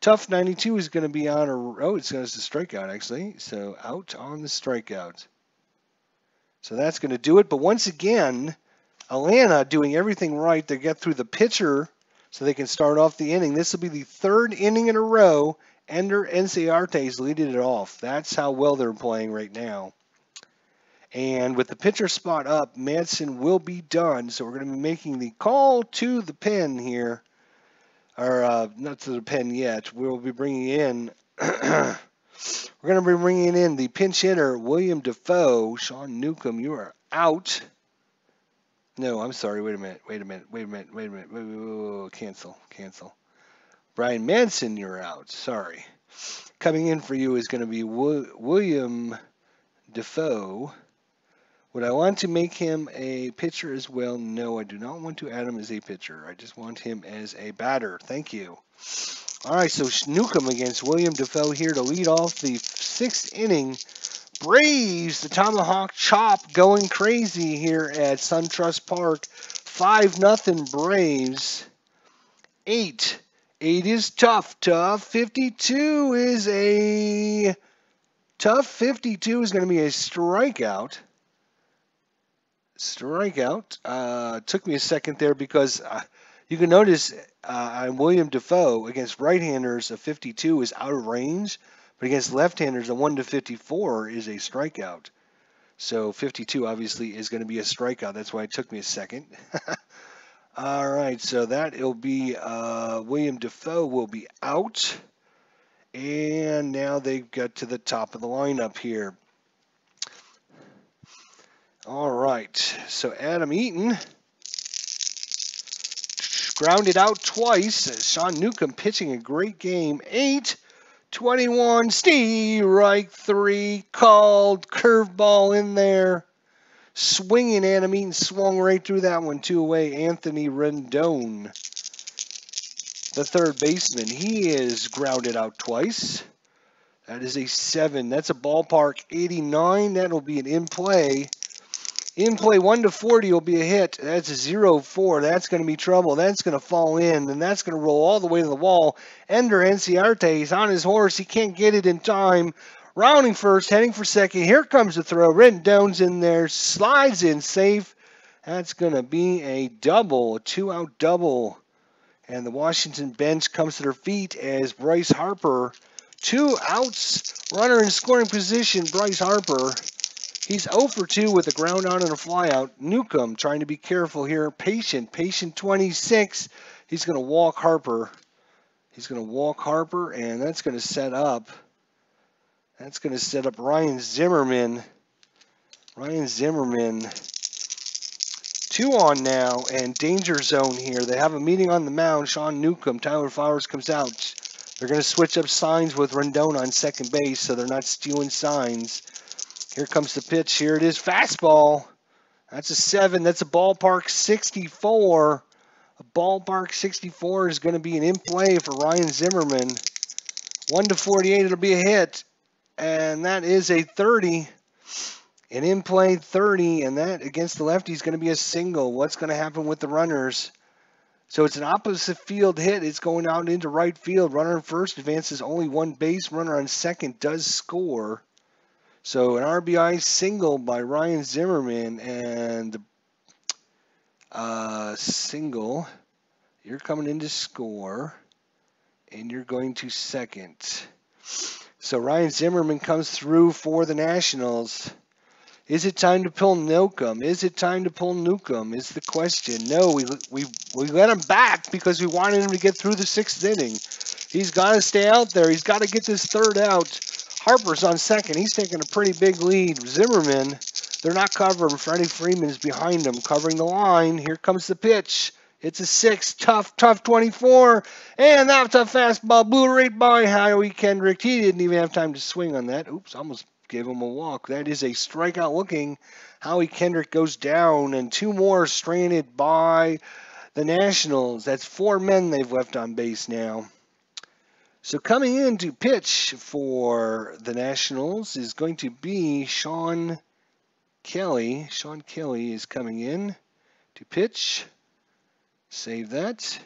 Tough 92 is going to be on it's going to strikeout actually. So out on the strikeout. So that's going to do it. But once again, Atlanta doing everything right to get through the pitcher so they can start off the inning. This will be the 3rd inning in a row. Ender Enciarte's leading it off. That's how well they're playing right now. And with the pitcher spot up, Madsen will be done. So we're going to be making the call to the pen here. Or not to the pen yet. We'll be bringing in... we're going to be bringing in the pinch hitter, William Defoe. Sean Newcomb, you are out. No, I'm sorry. Wait a minute. Cancel. Brian Madsen, you're out. Sorry. Coming in for you is going to be William Defoe. Would I want to make him a pitcher as well? No, I do not want to add him as a pitcher. I just want him as a batter. Thank you. All right, so Newcomb against William Defoe here to lead off the 6th inning. Braves, the Tomahawk Chop going crazy here at SunTrust Park. 5-0 Braves. 8. 8 is tough. 52 is a... Tough 52 is going to be a strikeout. Took me a second there because you can notice on William Defoe against right-handers a 52 is out of range, but against left-handers a 1-54 is a strikeout. So 52 obviously is going to be a strikeout. That's why it took me a second. All right, so that will be William Defoe will be out, and now they've got to the top of the lineup here. All right, so Adam Eaton grounded out twice. Sean Newcomb pitching a great game. 8-21, strike 3 called. Curveball in there. Swinging at him, Eaton swung right through that one. 2 away. Anthony Rendon, the third baseman. He is grounded out twice. That is a 7. That's a ballpark 89. That'll be an in play. In play 1-40 will be a hit. That's a 0-4. That's going to be trouble. That's going to fall in, and that's going to roll all the way to the wall. Ender Enciarte is on his horse. He can't get it in time. Rounding first, heading for second. Here comes the throw. Rendon's in there. Slides in safe. That's going to be a double, a 2-out double. And the Washington bench comes to their feet as Bryce Harper, 2 outs, runner in scoring position. Bryce Harper, he's 0 for 2 with a ground out and a fly out. Newcomb trying to be careful here. Patient 26. He's going to walk Harper. He's going to walk Harper, and that's going to set up. That's going to set up Ryan Zimmerman. Ryan Zimmerman. 2 on now, and danger zone here. They have a meeting on the mound. Sean Newcomb, Tyler Flowers comes out. They're going to switch up signs with Rendon on second base, so they're not stealing signs. Here comes the pitch. Here it is. Fastball. That's a 7. That's a ballpark 64. A ballpark 64 is going to be an in play for Ryan Zimmerman. 1-48. It'll be a hit. And that is a 30. An in play 30. And that against the lefty is going to be a single. What's going to happen with the runners? So it's an opposite field hit. It's going out into right field. Runner in first advances only 1 base. Runner on second does score. So an RBI single by Ryan Zimmerman, and single. You're coming in to score, and you're going to second. So Ryan Zimmerman comes through for the Nationals. Is it time to pull Newcomb? Is it time to pull Newcomb? Is the question. No, we let him back because we wanted him to get through the 6th inning. He's got to stay out there. He's got to get this 3rd out. Harper's on second. He's taking a pretty big lead. Zimmerman, they're not covering. Freddie Freeman's behind him, covering the line. Here comes the pitch. It's a 6. Tough 24. And that's a fastball. Blew right by Howie Kendrick. He didn't even have time to swing on that. Oops, almost gave him a walk. That is a strikeout looking. Howie Kendrick goes down, and 2 more stranded by the Nationals. That's 4 men they've left on base now. So coming in to pitch for the Nationals is going to be Sean Kelly. Sean Kelly is coming in to pitch. Save that.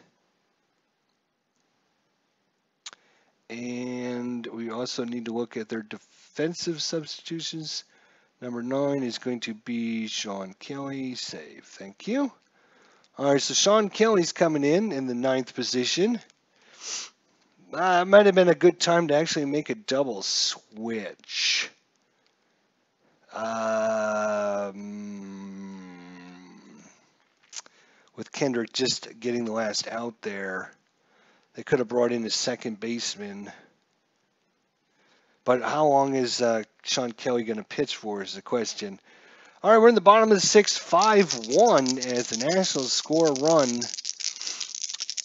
And we also need to look at their defensive substitutions. Number 9 is going to be Sean Kelly. Save. Thank you. All right, so Sean Kelly's coming in the 9th position. It might have been a good time to actually make a double switch. With Kendrick just getting the last out there, they could have brought in a second baseman. But how long is Sean Kelly going to pitch for is the question. All right, we're in the bottom of the 6th, 5-1 as the Nationals score a run.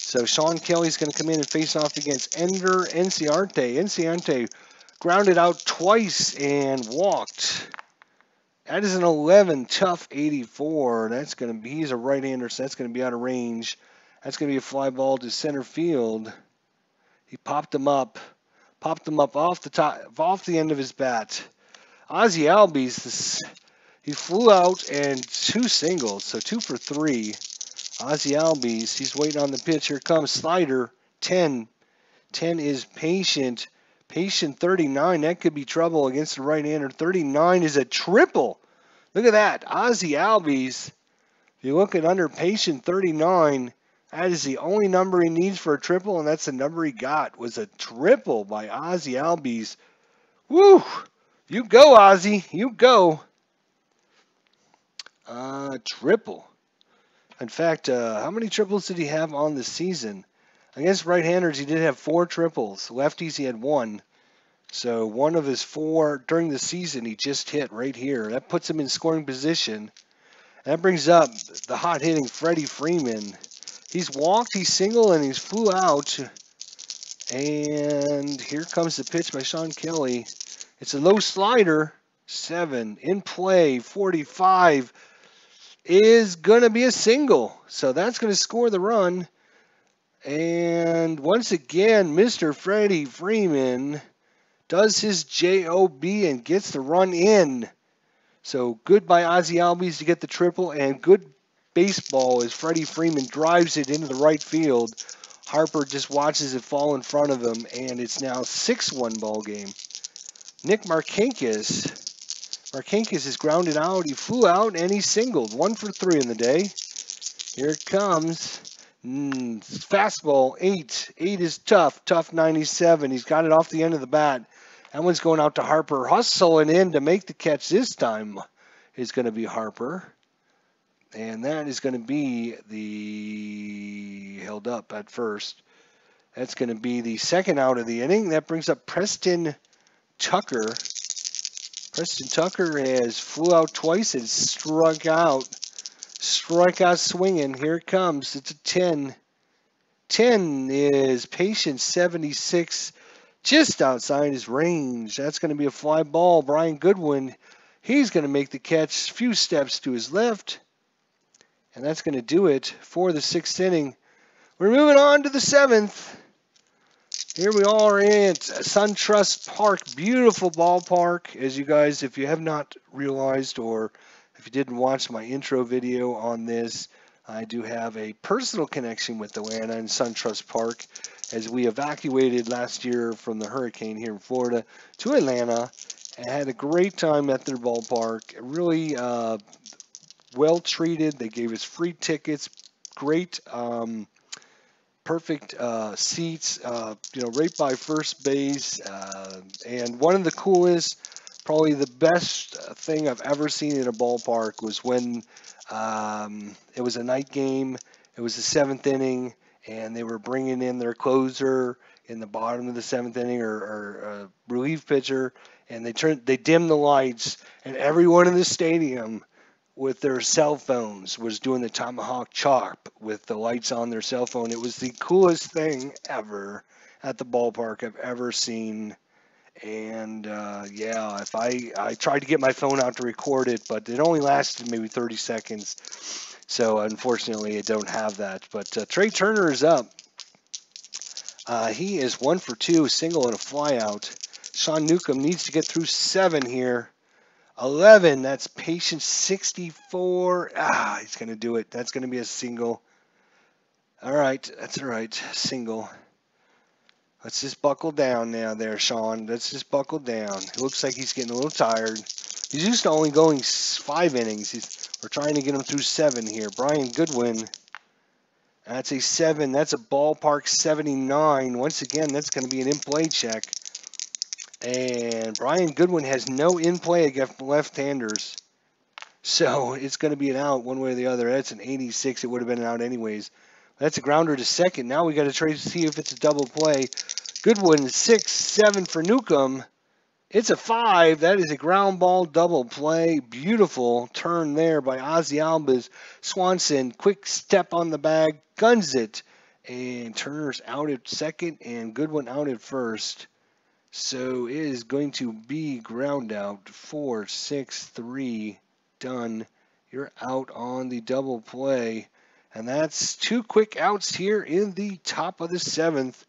So Sean Kelly's going to come in and face off against Ender Enciarte. Enciarte grounded out twice and walked. That is an 11, tough 84. That's going to be, he's a right-hander, so that's going to be out of range. That's going to be a fly ball to center field. He popped him up off the top, off the end of his bat. Ozzie Albies, he flew out and 2 singles, so 2 for 3. Ozzie Albies, he's waiting on the pitch. Here comes slider, 10. 10 is patient. Patient 39, that could be trouble against the right-hander. 39 is a triple. Look at that. Ozzie Albies, if you look at under patient 39, that is the only number he needs for a triple, and that's the number he got, was a triple by Ozzie Albies. Woo! You go, Ozzie. You go. Triple. In fact, how many triples did he have on the season? Against right-handers, he did have 4 triples. Lefties, he had 1. So one of his 4 during the season, he just hit right here. That puts him in scoring position. That brings up the hot-hitting Freddie Freeman. He's walked, he's single, and he's flew out. And here comes the pitch by Sean Kelly. It's a low slider. 7 in play. 45 is going to be a single. So that's going to score the run. And once again, Mr. Freddie Freeman does his JOB and gets the run in. So good by Ozzie Albies to get the triple, and good baseball as Freddie Freeman drives it into the right field. Harper just watches it fall in front of him, and it's now 6-1 ball game. Nick Markakis is grounded out. He flew out, and he singled. 1 for 3 in the day. Here it comes. Fastball, 8. 8 is tough. Tough 97. He's got it off the end of the bat. That one's going out to Harper. Hustling in to make the catch this time is going to be Harper. And that is going to be the held up at first. That's going to be the second out of the inning. That brings up Preston Tucker. Preston Tucker has flew out twice and struck out. Strike out swinging. Here it comes. It's a 10. 10 is Patience 76. Just outside his range. That's going to be a fly ball. Brian Goodwin, he's going to make the catch. A few steps to his left. And that's going to do it for the 6th inning. We're moving on to the 7th. Here we are at SunTrust Park. Beautiful ballpark. As you guys, if you have not realized, or if you didn't watch my intro video on this, I do have a personal connection with Atlanta and SunTrust Park, as we evacuated last year from the hurricane here in Florida to Atlanta and had a great time at their ballpark. Really well treated. They gave us free tickets, great, perfect seats, right by first base. And one of the coolest, probably the best thing I've ever seen in a ballpark was when it was a night game. It was the 7th inning, and they were bringing in their closer in the bottom of the 7th inning, or relief pitcher, and they dimmed the lights, and everyone in the stadium with their cell phones was doing the tomahawk chop with the lights on their cell phone. It was the coolest thing ever at the ballpark I've ever seen. And if I tried to get my phone out to record it, but it only lasted maybe 30 seconds. So unfortunately, I don't have that. But Trey Turner is up. He is 1 for 2, single and a fly out. Sean Newcomb needs to get through 7 here. 11, that's Patience 64. He's going to do it. That's going to be a single. All right, that's all right. Single. Let's just buckle down now there, Sean. Let's just buckle down. It looks like he's getting a little tired. He's used to only going 5 innings. We're trying to get him through 7 here. Brian Goodwin. That's a 7. That's a ballpark 79. Once again, that's going to be an in-play check. And Brian Goodwin has no in-play against left-handers. So it's going to be an out one way or the other. That's an 86. It would have been an out anyways. That's a grounder to second. Now we got to try to see if it's a double play. Goodwin 6-7 for Newcomb. It's a 5. That is a ground ball double play. Beautiful turn there by Ozzie Albies. Swanson, quick step on the bag, guns it. And Turner's out at second and Goodwin out at first. So it is going to be ground out. 4-6-3. Done. You're out on the double play. And that's 2 quick outs here in the top of the 7th.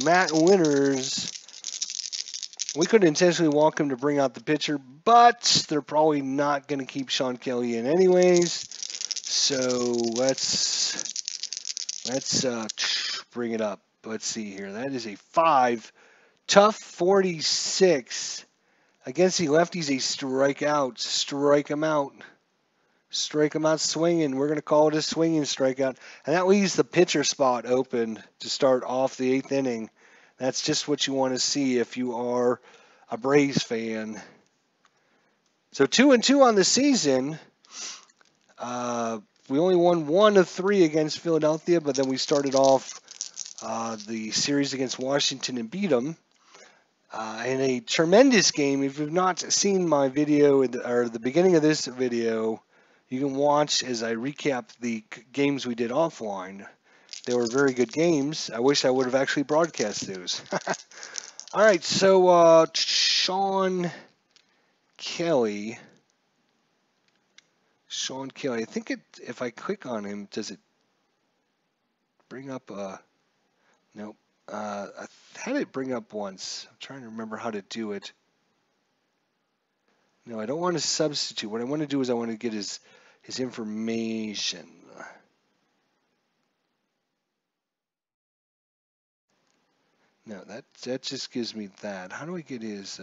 Matt Winters. We could intentionally walk him to bring out the pitcher, but they're probably not going to keep Sean Kelly in anyways. So let's bring it up. Let's see here. That is a 5. Tough 46. Against the lefties, a strikeout. Strike him out. Strike him out swinging. We're going to call it a swinging strikeout. And that leaves the pitcher spot open to start off the 8th inning. That's just what you want to see if you are a Braves fan. So 2-2 on the season. We only won 1 of 3 against Philadelphia, but then we started off the series against Washington and beat them. In a tremendous game. If you've not seen my video, or the beginning of this video, You can watch as I recap the games we did offline. They were very good games. I wish I would have actually broadcast those. All right, so Sean Kelly. Sean Kelly. I think if I click on him, does it bring up nope. I had it bring up once. I'm trying to remember how to do it. No, I don't want to substitute. What I want to do is I want to get his information. No, that just gives me that. How do I get his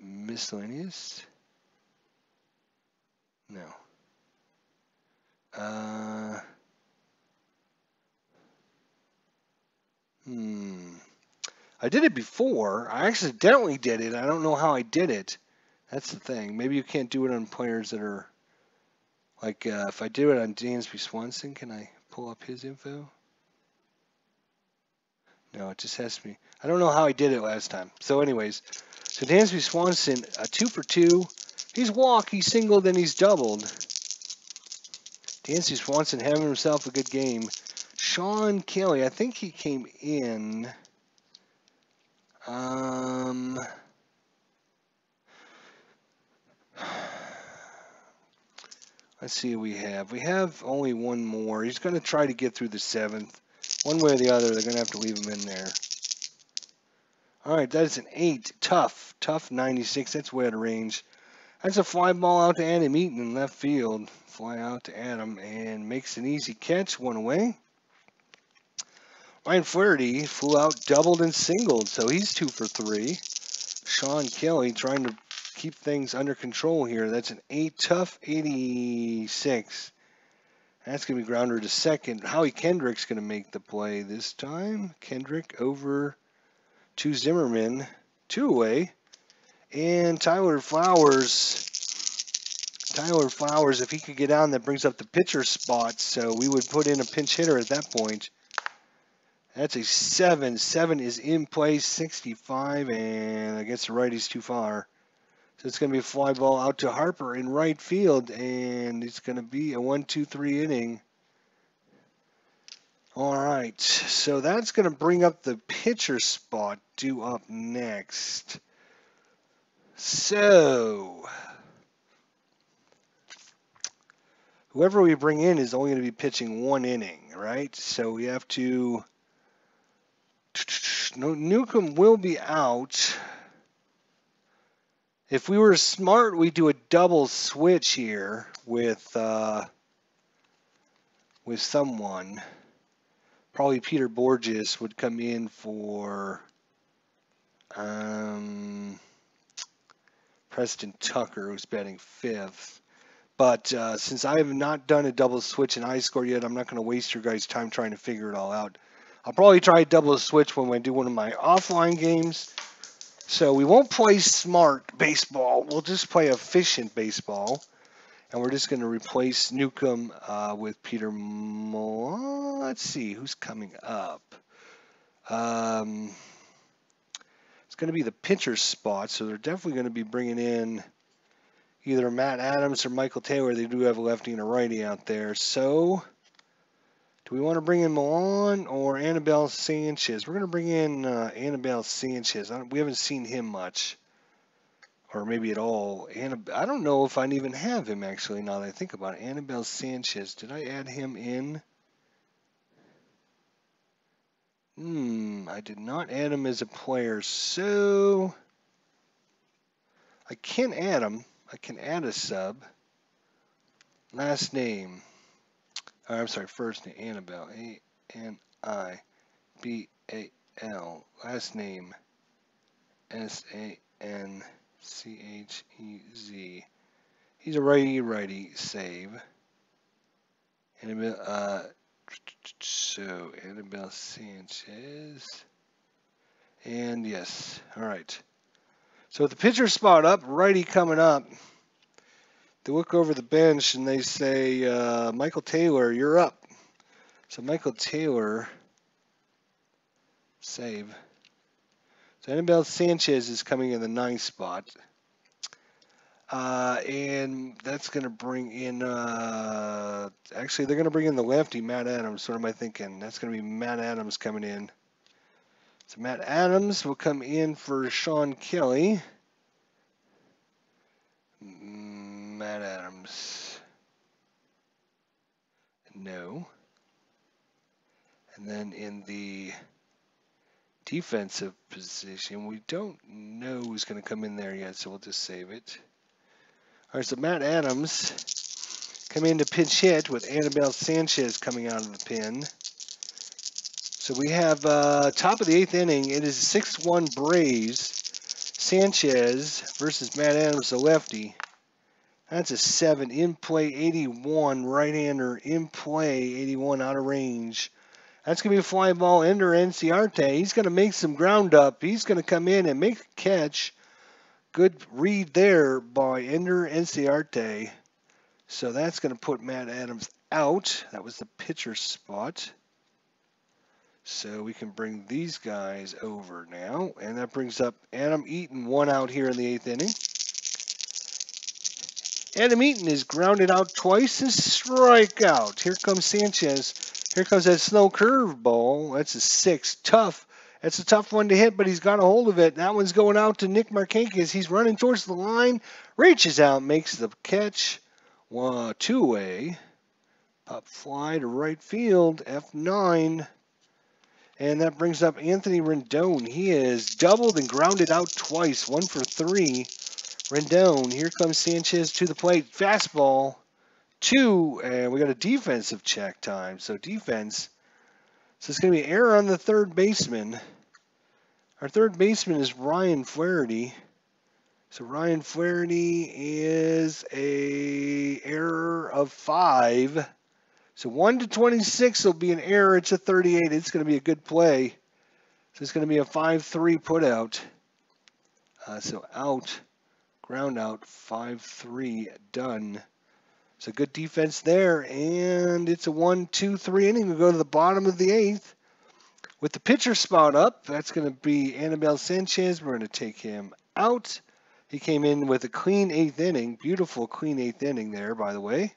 miscellaneous? No. I did it before. I accidentally did it. I don't know how I did it. That's the thing. Maybe you can't do it on players that are like if I do it on Dansby Swanson, can I pull up his info? No, it just has me. I don't know how I did it last time. So anyways, so Dansby Swanson, 2 for 2. He's walked, he's singled, and he's doubled. Dansby Swanson having himself a good game. Sean Kelly, I think he came in. Let's see what we have. We have only one more. He's going to try to get through the 7th. One way or the other, they're going to have to leave him in there. All right, that's an 8. Tough 96. That's way out of range. That's a fly ball out to Adam Eaton in left field. Fly out to Adam and makes an easy catch. One away. Ryan Flaherty flew out, doubled, and singled, so he's 2 for 3. Sean Kelly trying to keep things under control here. That's an 8. Tough 86. That's going to be grounder to second. Howie Kendrick's going to make the play this time. Kendrick over to Zimmerman. 2 away. And Tyler Flowers, if he could get on, that brings up the pitcher spot. So we would put in a pinch hitter at that point. That's a 7. 7 is in play, 65, and I guess the righty's too far. So it's going to be a fly ball out to Harper in right field, and it's going to be a 1-2-3 inning. All right, so that's going to bring up the pitcher spot due up next. So whoever we bring in is only going to be pitching 1 inning, right? So we have to... Newcomb will be out. If we were smart, we'd do a double switch here with someone. Probably Peter Borges would come in for Preston Tucker, who's batting 5th. But since I have not done a double switch in iScore yet, I'm not going to waste your guys' time trying to figure it all out. I'll probably try double switch when I do one of my offline games. So we won't play smart baseball. We'll just play efficient baseball. And we're just going to replace Newcomb with Peter Moore. Let's see who's coming up. It's going to be the pitcher spot. So they're definitely going to be bringing in either Matt Adams or Michael Taylor. They do have a lefty and a righty out there. So do we want to bring in Milan or Anibal Sanchez? We're going to bring in Anibal Sanchez. We haven't seen him much, or maybe at all. I don't know if I even have him, actually, now that I think about it. Anibal Sanchez. Did I add him in? I did not add him as a player, so I can add him. I can add a sub. Last name. I'm sorry, first name, Annabelle, A-N-I-B-A-L. Last name, S-A-N-C-H-E-Z. He's a righty, save. Annabelle, so Annabelle Sanchez. And yes, all right. So with the pitcher spot up, righty coming up. They look over the bench and they say, Michael Taylor, you're up. So Michael Taylor, save. So Anibal Sanchez is coming in the 9th spot. And that's going to bring in, actually, they're going to bring in the lefty, Matt Adams. What am I thinking? That's going to be Matt Adams coming in. So Matt Adams will come in for Sean Kelly. Matt Adams. No. And then in the defensive position, we don't know who's going to come in there yet, so we'll just save it. All right, so Matt Adams come in to pinch hit with Anibal Sanchez coming out of the pen. So we have top of the 8th inning. It is 6-1 Braves. Sanchez versus Matt Adams, the lefty. That's a 7 in play, 81 right-hander in play, 81 out of range. That's going to be a fly ball Ender Enciarte. He's going to make some ground up. He's going to come in and make a catch. Good read there by Ender Enciarte. So that's going to put Matt Adams out. That was the pitcher spot. So we can bring these guys over now. And that brings up Adam Eaton, 1 out here in the 8th inning. Adam Eaton is grounded out twice and strikeout. Here comes Sanchez. Here comes that slow curveball. That's a 6. Tough. That's a tough one to hit, but he's got a hold of it. That one's going out to Nick Markakis. He's running towards the line. Reaches out, makes the catch. 2 away. Pop fly to right field. F9. And that brings up Anthony Rendon. He is doubled and grounded out twice. 1 for 3. Rendon. Here comes Sanchez to the plate. Fastball. 2. And we got a defensive check time. So defense. So it's going to be error on the third baseman. Our third baseman is Ryan Flaherty. So Ryan Flaherty is a error of 5. So 1 to 26 will be an error. It's a 38. It's going to be a good play. So it's going to be a 5-3 put out. So out, ground out, 5-3 done. So good defense there. And it's a 1-2-3 inning. We'll go to the bottom of the 8th. With the pitcher spot up, that's going to be Anibal Sanchez. We're going to take him out. He came in with a clean 8th inning. Beautiful clean 8th inning there, by the way.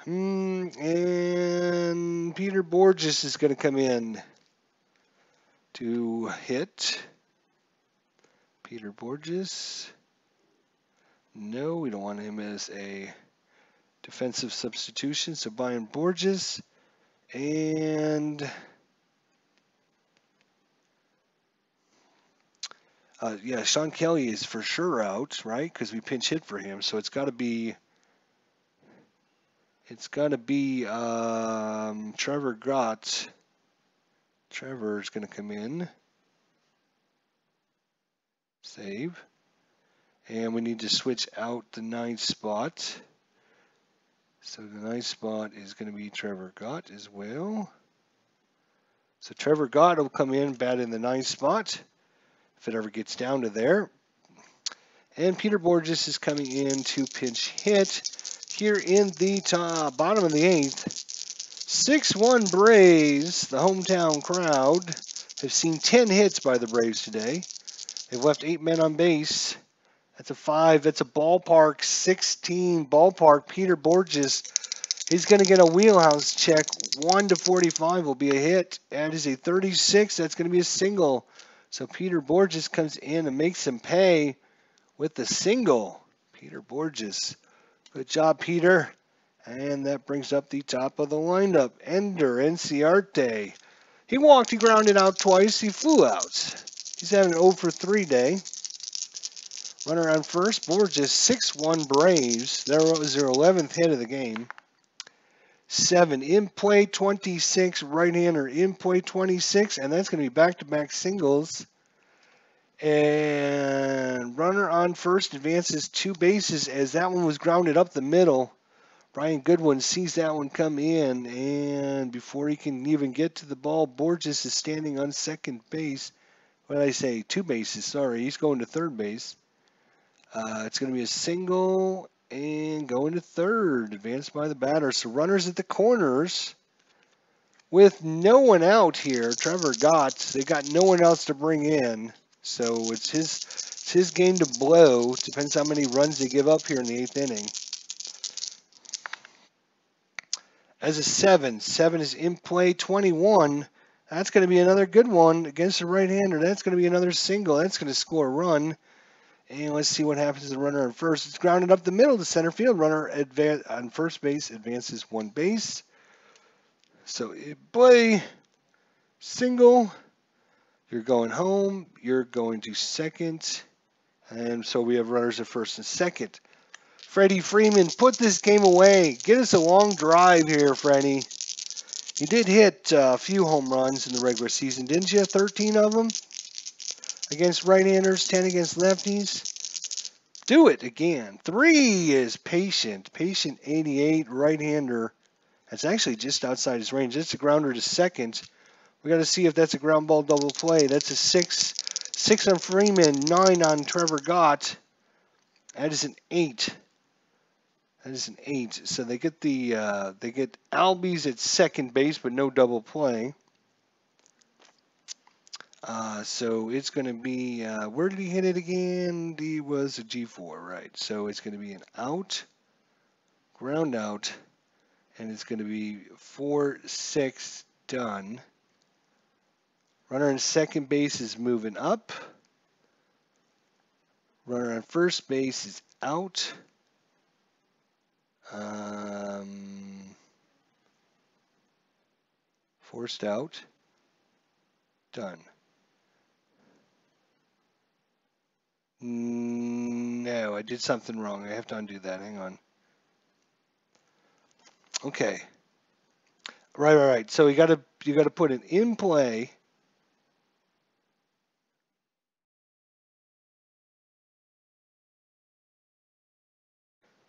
And Peter Borges is going to come in to hit. Peter Borges. No, we don't want him as a defensive substitution. So Brian Borges. And yeah, Sean Kelly is for sure out, right? Because we pinch hit for him. So it's got to be Trevor Gott. Trevor's going to come in. Save. And we need to switch out the 9th spot. So the 9th spot is going to be Trevor Gott as well. So Trevor Gott will come in, bat in the 9th spot, if it ever gets down to there. And Peter Borges is coming in to pinch hit here in the bottom of the 8th. 6-1 Braves. The hometown crowd have seen 10 hits by the Braves today. They've left 8 men on base. That's a 5. That's a ballpark 16 ballpark. Peter Borges, he's going to get a wheelhouse check. 1 to 45 will be a hit. That is a 36. That's going to be a single. So Peter Borges comes in and makes him pay with the single. Peter Borges. Good job, Peter. And that brings up the top of the lineup. Ender Enciarte. He walked, he grounded out twice. He flew out. He's having an 0 for 3 day. Runner on first. Borges, 6-1 Braves. That was their 11th hit of the game. 7 in play, 26. Right-hander in play, 26. And that's going to be back-to-back singles. And runner on first advances 2 bases as that one was grounded up the middle. Brian Goodwin sees that one come in. And before he can even get to the ball, Borges is standing on second base. What did I say? 2 bases. Sorry, he's going to third base. It's going to be a single and going to third. Advanced by the batter. So runners at the corners with no one out here. Trevor Gott. They got no one else to bring in. So it's his game to blow. Depends how many runs they give up here in the 8th inning. As a 7. 7 is in play. 21. That's going to be another good one against the right-hander. That's going to be another single. That's going to score a run. And let's see what happens to the runner on first. It's grounded up the middle to center field. Runner on first base advances 1 base. So in play. Single. You're going home. You're going to second. And so we have runners at first and second. Freddie Freeman, put this game away. Get us a long drive here, Freddie. You did hit a few home runs in the regular season, didn't you? 13 of them against right-handers, 10 against lefties. Do it again. 3 is Patient. Patient 88, right-hander. That's actually just outside his range. That's a grounder to second. We got to see if that's a ground ball double play. That's a 6. 6 on Freeman, 9 on Trevor Gott. That is an 8. That is an 8. So they get Albies at second base, but no double play. So it's going to be, where did he hit it again? He was a G4, right? So it's going to be an out, ground out, and it's going to be 4-6 done. Runner on second base is moving up. Runner on first base is out. Forced out. Done. No, I did something wrong. I have to undo that. Hang on. Okay. Right. So you got to put it in play.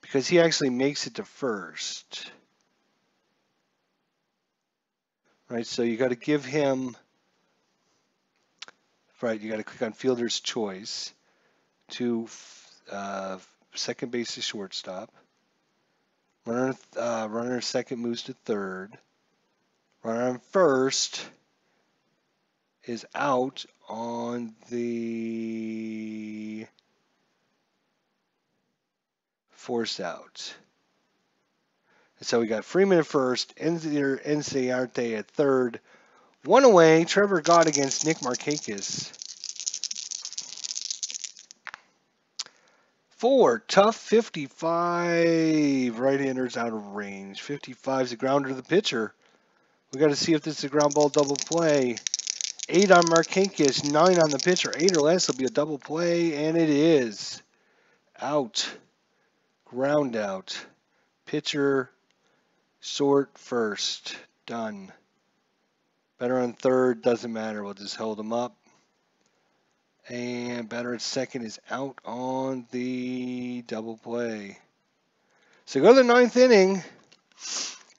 Because he actually makes it to first. Right, so you got to give him, right, you got to click on fielder's choice to second base to shortstop. Runner second moves to third. Runner on first is out on the force out. So we got Freeman at first, Enciarte at third. 1 away, Trevor Gott against Nick Markakis. 4, tough 55. Right-handers out of range. 55 is a grounder to the pitcher. We got to see if this is a ground ball double play. 8 on Markakis, 9 on the pitcher. 8 or less will be a double play, and it is. Out. Ground out. Pitcher. Short first. Done. Better on third. Doesn't matter. We'll just hold him up. And better at second is out on the double play. So go to the 9th inning.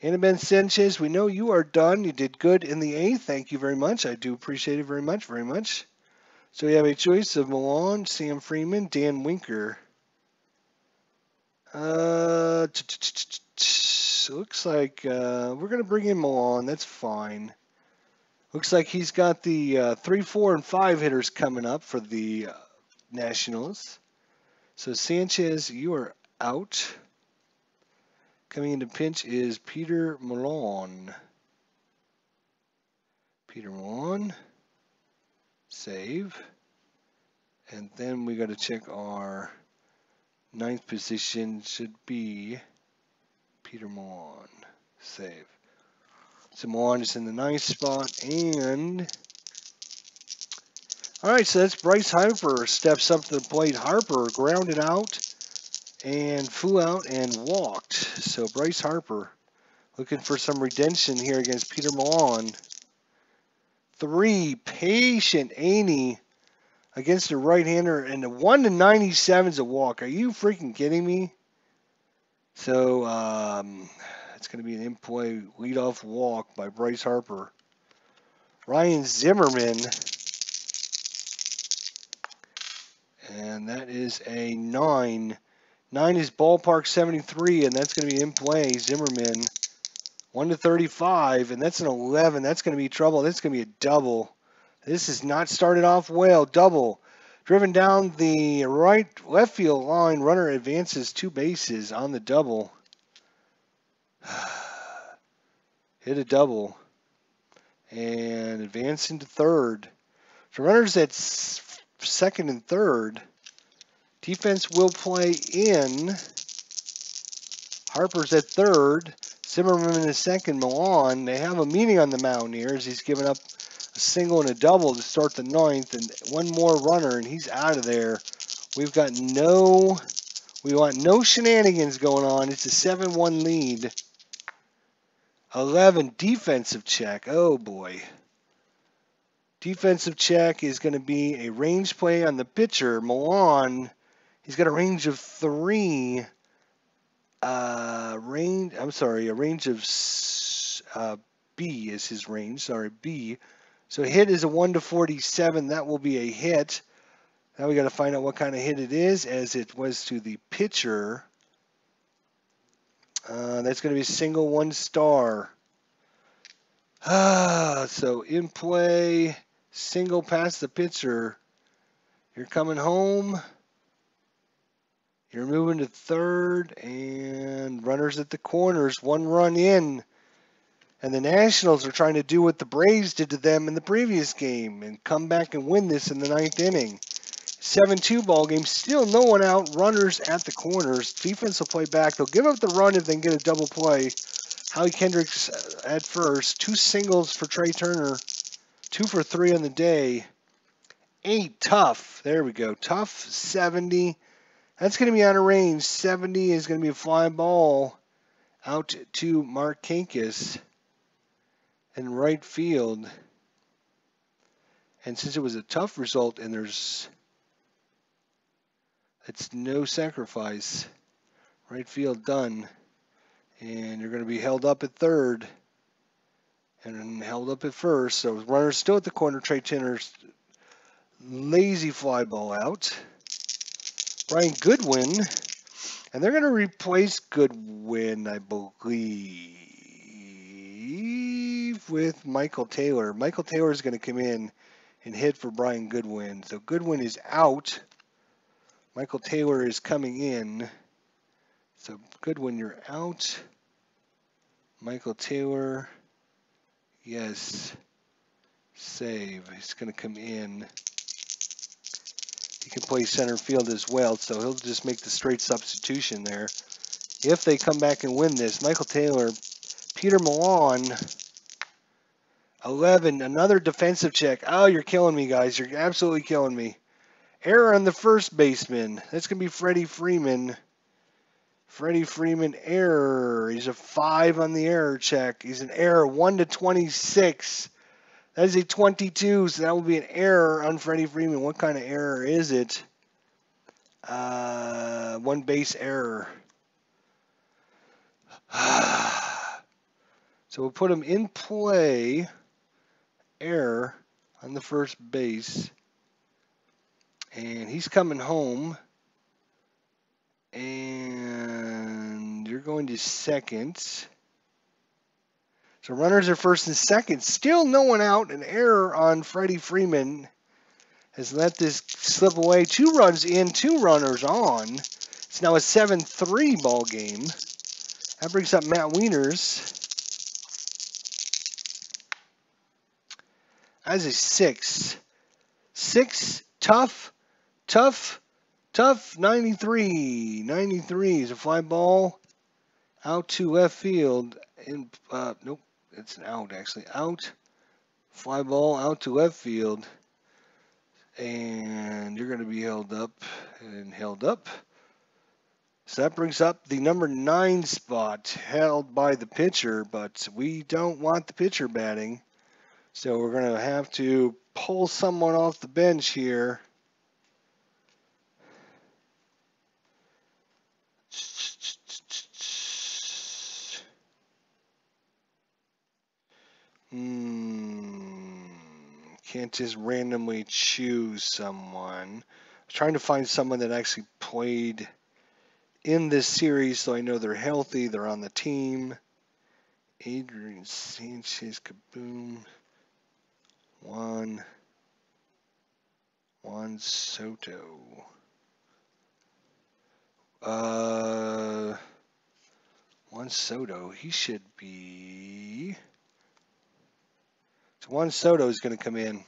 Anaben Sanchez, we know you are done. You did good in the 8th. Thank you very much. I do appreciate it very much, very much. So we have a choice of Milan, Sam Freeman, Dan Winker. Looks like we're going to bring in Milan. That's fine. Looks like he's got the 3, 4, and 5 hitters coming up for the Nationals. So Sanchez, you are out. Coming into pinch is Peter Milan. Peter Milan. Save. And then we got to check our 9th position. Should be Peter Milan. Save. So Milan is in the 9th spot. And all right, so that's Bryce Harper steps up to the plate. Harper grounded out and flew out and walked. So Bryce Harper looking for some redemption here against Peter Milan. 3, Patient 80 against the right-hander, and the 1-97 is a walk. Are you freaking kidding me? So it's going to be an in-play leadoff walk by Bryce Harper. Ryan Zimmerman, and that is a 9. 9 is ballpark 73, and that's going to be in play. Zimmerman, 1-35, and that's an 11. That's going to be trouble. That's going to be a double. This has not started off well. Double. Driven down the left field line, runner advances 2 bases on the double. Hit a double and advance into third. So runners at second and third. Defense will play in. Harper's at third. Zimmerman in second. Milan. They have a meeting on the mound here as he's given up a single and a double to start the ninth, and one more runner, and he's out of there. We want no shenanigans going on. It's a 7-1 lead. 11 defensive check. Oh boy. Defensive check is going to be a range play on the pitcher, Milan. He's got a range of 3. A range of B is his range. Sorry, B. So hit is a 1-47. That will be a hit. Now we got to find out what kind of hit it is, as it was to the pitcher. That's going to be a single, 1 star. So in play, single past the pitcher. You're coming home. You're moving to third, and runners at the corners, 1 run in. And the Nationals are trying to do what the Braves did to them in the previous game and come back and win this in the 9th inning. 7-2 ball game, still no one out, runners at the corners. Defense will play back. They'll give up the run if they can get a double play. Howie Kendricks at first, 2 singles for Trey Turner, 2 for 3 on the day. 8 tough, there we go, tough 70. That's going to be out of range. 70 is going to be a fly ball out to Markakis in right field. And since it was a tough result and it's no sacrifice, right field done. And you're going to be held up at third and held up at first. So runners still at the corner. Trey Turner's lazy fly ball out. Brian Goodwin, and they're going to replace Goodwin, I believe, with Michael Taylor. Michael Taylor is going to come in and hit for Brian Goodwin. So Goodwin is out. Michael Taylor is coming in. So Goodwin, you're out. Michael Taylor, yes, save. He's going to come in. He can play center field as well, so he'll just make the straight substitution there. If they come back and win this, Michael Taylor, Peter Milan, 11, another defensive check. Oh, you're killing me, guys. You're absolutely killing me. Error on the first baseman. That's going to be Freddie Freeman. Freddie Freeman, error. He's a 5 on the error check. He's an error, 1-26. That is a 22, so that will be an error on Freddie Freeman. What kind of error is it? 1 base error. So we'll put him in play. Error on the first base. And he's coming home. And you're going to second. So runners are first and second. Still no one out. An error on Freddie Freeman has let this slip away. 2 runs in, 2 runners on. It's now a 7-3 ball game. That brings up Matt Wieners as a 6. 6, tough, 93. 93 is a fly ball out to left field. Nope. It's an out, actually. Out. Fly ball out to left field. And you're going to be held up and held up. So that brings up the number 9 spot held by the pitcher, but we don't want the pitcher batting. So we're going to have to pull someone off the bench here. Can't just randomly choose someone. I'm trying to find someone that actually played in this series so I know they're healthy, they're on the team. Adrian Sanchez, kaboom. One, Juan Soto. Juan Soto, he should be... So Juan Soto is going to come in.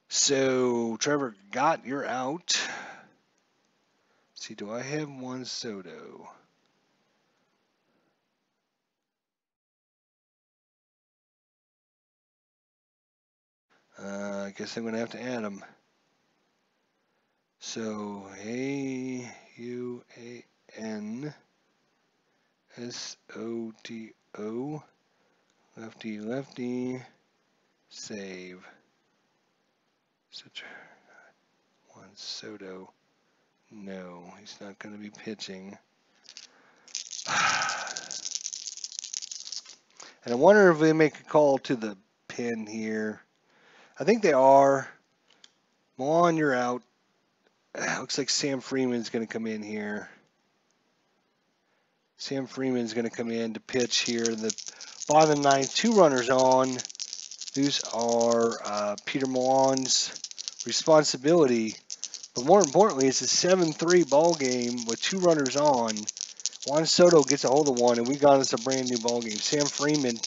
So, Trevor Gott, you're out. Let's see, do I have Juan Soto? I guess I'm going to have to add him. So, A-U-A-N-S-O-T-O, lefty, lefty, save. Juan Soto, no, he's not going to be pitching. And I wonder if they make a call to the pin here. I think they are. Milan, you're out. Looks like Sam Freeman's going to come in here. Sam Freeman's going to come in to pitch here in the bottom of the ninth. 2 runners on. These are Peter Milan's responsibility. But more importantly, it's a 7-3 ball game with 2 runners on. Juan Soto gets a hold of one, and we got us a brand new ball game. Sam Freeman.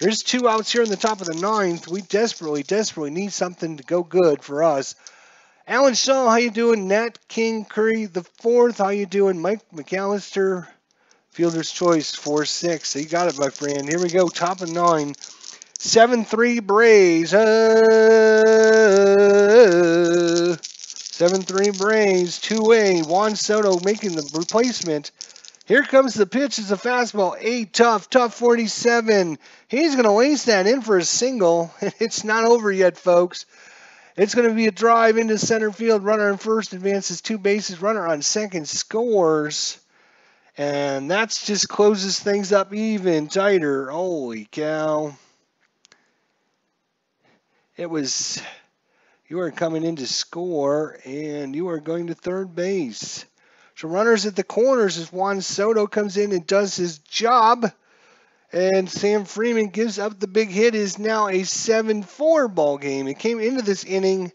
There's 2 outs here in the top of the ninth. We desperately need something to go good for us. Alan Shaw, how you doing? Nat King Curry the 4th, how you doing? Mike McAllister, fielder's choice 4-6. So you got it, my friend. Here we go, top of 9. 7-3 Braves. 7-3 Braves. 2-way. Juan Soto making the replacement. Here comes the pitch. It's a fastball. 8 tough 47. He's going to lace that in for a single. It's not over yet, folks. It's going to be a drive into center field. Runner on first advances 2 bases. Runner on second scores. And that just closes things up even tighter. Holy cow. It was, you are coming in to score, and you are going to third base. So runners at the corners as Juan Soto comes in and does his job. And Sam Freeman gives up the big hit. It is now a 7-4 ball game. It came into this inning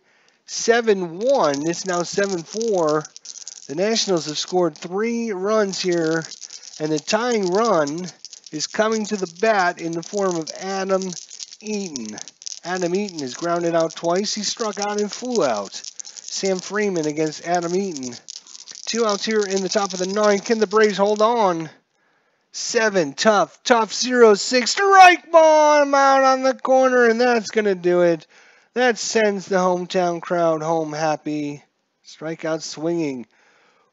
7-1. It's now 7-4. The Nationals have scored 3 runs here, and the tying run is coming to the bat in the form of Adam Eaton. Adam Eaton is grounded out twice. He struck out and flew out. Sam Freeman against Adam Eaton. 2 outs here in the top of the 9th. Can the Braves hold on? 7 tough 0-6 strike ball. I'm out on the corner, and that's going to do it. That sends the hometown crowd home happy. Strikeout swinging.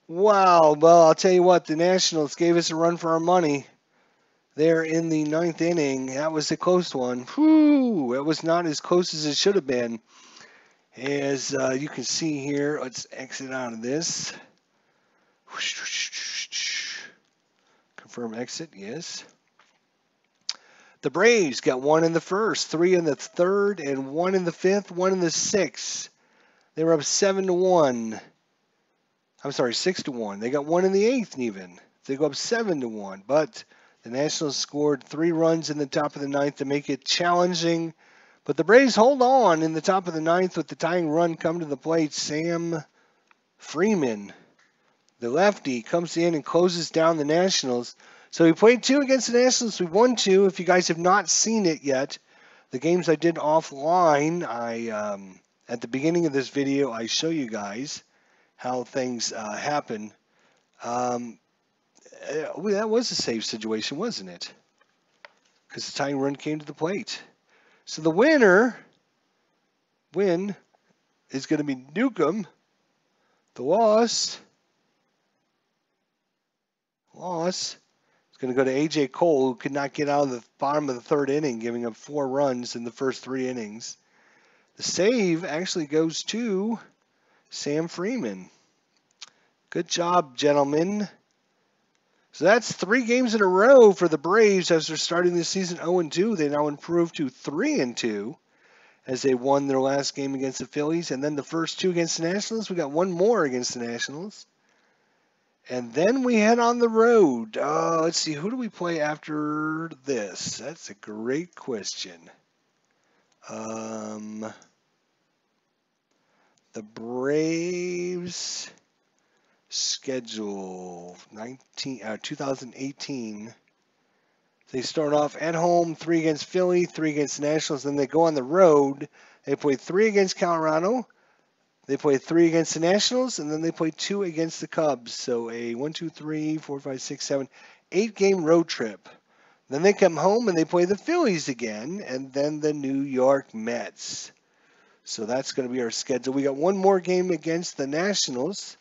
Wow. Well, I'll tell you what, the Nationals gave us a run for our money there in the 9th inning. That was a close one. Whew, it was not as close as it should have been. As you can see here, let's exit out of this. Confirm exit, yes. The Braves got 1 in the first, 3 in the 3rd, and 1 in the 5th, 1 in the 6th. They were up 7-1. I'm sorry, 6-1. They got 1 in the 8th even. They go up 7-1. But the Nationals scored 3 runs in the top of the 9th to make it challenging. But the Braves hold on in the top of the 9th with the tying run come to the plate. Sam Freeman, the lefty, comes in and closes down the Nationals. So we played 2 against the Nationals. We won 2. If you guys have not seen it yet, the games I did offline, at the beginning of this video, I show you guys how things happen. That was a safe situation, wasn't it? Because the tying run came to the plate. So the win is going to be Newcomb. The loss is going to go to A.J. Cole, who could not get out of the bottom of the 3rd inning, giving up 4 runs in the first 3 innings. The save actually goes to Sam Freeman. Good job, gentlemen. So that's 3 games in a row for the Braves as they're starting this season 0-2. They now improved to 3-2 as they won their last game against the Phillies. And then the first 2 against the Nationals. We got 1 more against the Nationals. And then we head on the road. Let's see, who do we play after this? That's a great question. the Braves schedule 2018. They start off at home, 3 against Philly, 3 against the Nationals. Then they go on the road. They play 3 against Colorado. They play 3 against the Nationals, and then they play 2 against the Cubs. So a 1, 2, 3, 4, 5, 6, 7, 8-game road trip. Then they come home and they play the Phillies again, and then the New York Mets. So that's going to be our schedule. We got one more game against the Nationals.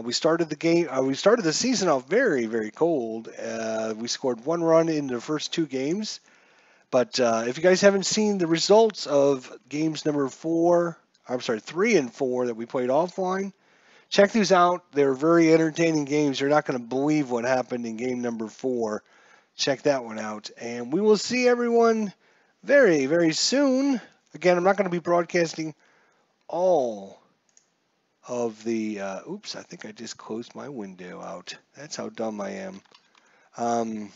We started the season off very, very cold. We scored 1 run in the first 2 games. But if you guys haven't seen the results of games number 3 and 4 that we played offline, check these out. They're very entertaining games. You're not going to believe what happened in game number 4. Check that one out. And we will see everyone very, very soon. Again, I'm not going to be broadcasting all of the, oops, I think I just closed my window out. That's how dumb I am. I'm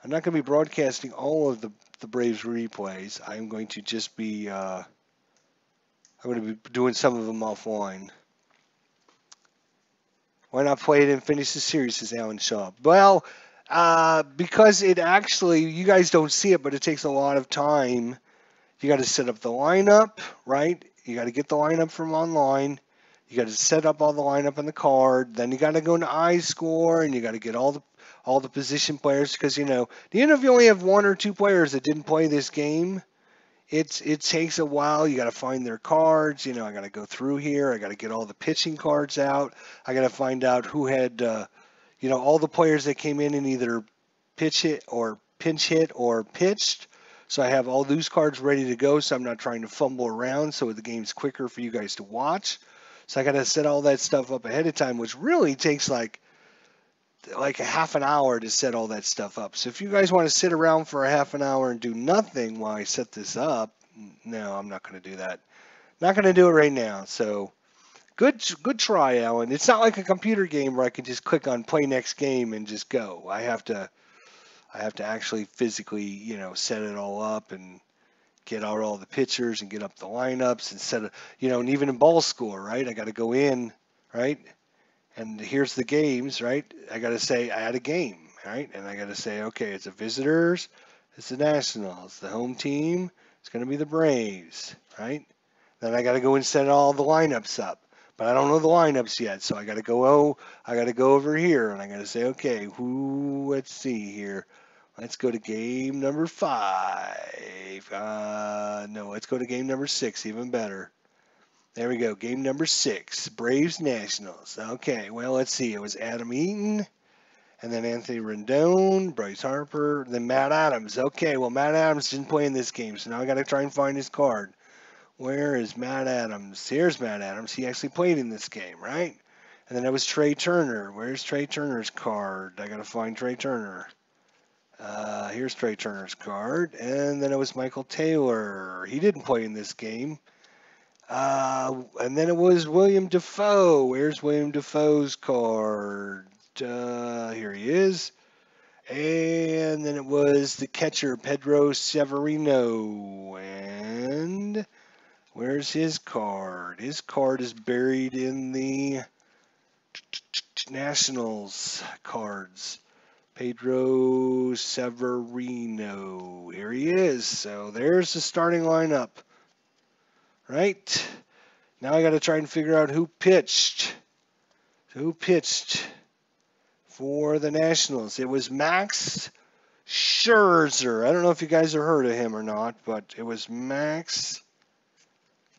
not going to be broadcasting all of the Braves replays. I'm going to just be, I'm going to be doing some of them offline. Why not play it and finish the series, says Alan Shaw. Well, because it actually, you guys don't see it, but it takes a lot of time. You got to set up the lineup, right? You got to get the lineup from online. You got to set up all the lineup on the card. Then you got to go into iScore, and you got to get all the position players, because even if you only have 1 or 2 players that didn't play this game, it takes a while. You got to find their cards. I got to go through here. I got to get all the pitching cards out. I got to find out who had, all the players that came in and either pinch hit or pitched. So I have all those cards ready to go, so I'm not trying to fumble around, so the game's quicker for you guys to watch. So I got to set all that stuff up ahead of time, which really takes like a half an hour to set all that stuff up. So if you guys want to sit around for a half an hour and do nothing while I set this up, no, I'm not going to do that. Not going to do it right now. So good try, Alan. It's not like a computer game where I can just click on play next game and just go. I have to actually physically, set it all up and get out all the pitchers and get up the lineups and set it, and even in ball score, right? I got to go in, right? And here's the games, right? I got to say I had a game, right? And I got to say, okay, it's the visitors, it's the Nationals, the home team, it's going to be the Braves, right? Then I got to go and set all the lineups up. But I don't know the lineups yet, so I got to go over here and I got to say, okay, let's see here. Let's go to game number 5. No, let's go to game number 6, even better. There we go, game number 6, Braves Nationals. Okay, well, let's see. It was Adam Eaton, and then Anthony Rendon, Bryce Harper, then Matt Adams. Okay, well, Matt Adams didn't play in this game, so now I got to try and find his card. Where is Matt Adams? Here's Matt Adams. He actually played in this game, right? And then it was Trey Turner. Where's Trey Turner's card? I got to find Trey Turner. Here's Trey Turner's card. And then it was Michael Taylor. He didn't play in this game. And then it was William Defoe. Where's William Defoe's card? Here he is. And then it was the catcher, Pedro Severino. And where's his card? His card is buried in the Nationals cards. Pedro Severino. Here he is. So there's the starting lineup. Right? Now I got to try and figure out who pitched. Who pitched for the Nationals? It was Max Scherzer. I don't know if you guys have heard of him or not, but it was Max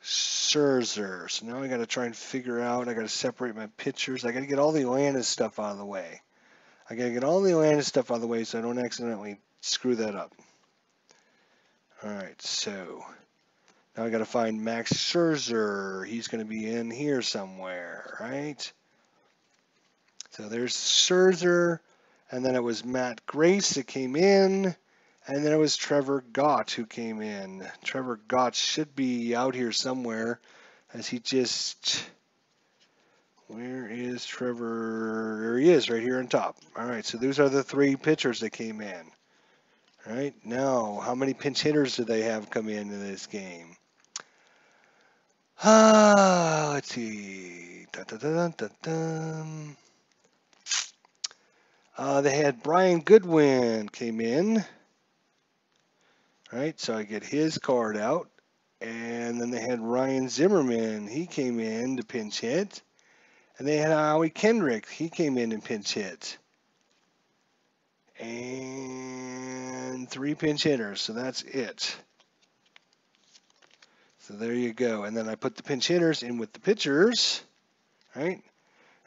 Scherzer. So now I got to try and figure out. I got to separate my pitchers. I got to get all the Atlanta stuff out of the way. I got to get all the Atlanta stuff out of the way so I don't accidentally screw that up. All right, so now I got to find Max Scherzer. He's going to be in here somewhere, right? So there's Scherzer, and then it was Matt Grace that came in, and then it was Trevor Gott who came in. Trevor Gott should be out here somewhere, as he just... Where is Trevor? There he is, right here on top. All right, so those are the 3 pitchers that came in. All right, now, how many pinch hitters do they have come in this game? Let's see. Dun, dun, dun, dun, dun, dun. They had Brian Goodwin came in. Right, so I get his card out. And then they had Ryan Zimmerman. He came in to pinch hit. And they had Howie Kendrick. He came in and pinch hit. And 3 pinch hitters. So that's it. So there you go. And then I put the pinch hitters in with the pitchers. Right?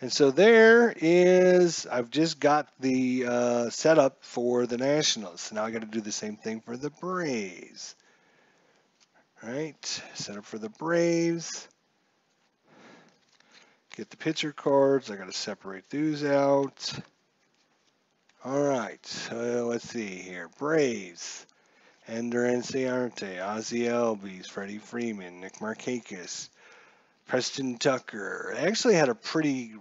And so there is, I've just got the setup for the Nationals. So now I got to do the same thing for the Braves. Right? Set up for the Braves. Get the pitcher cards. I got to separate those out. All right. Let's see here. Braves. Ender Enciarte, Ozzie Albies, Freddie Freeman, Nick Markakis, Preston Tucker. I actually had a pretty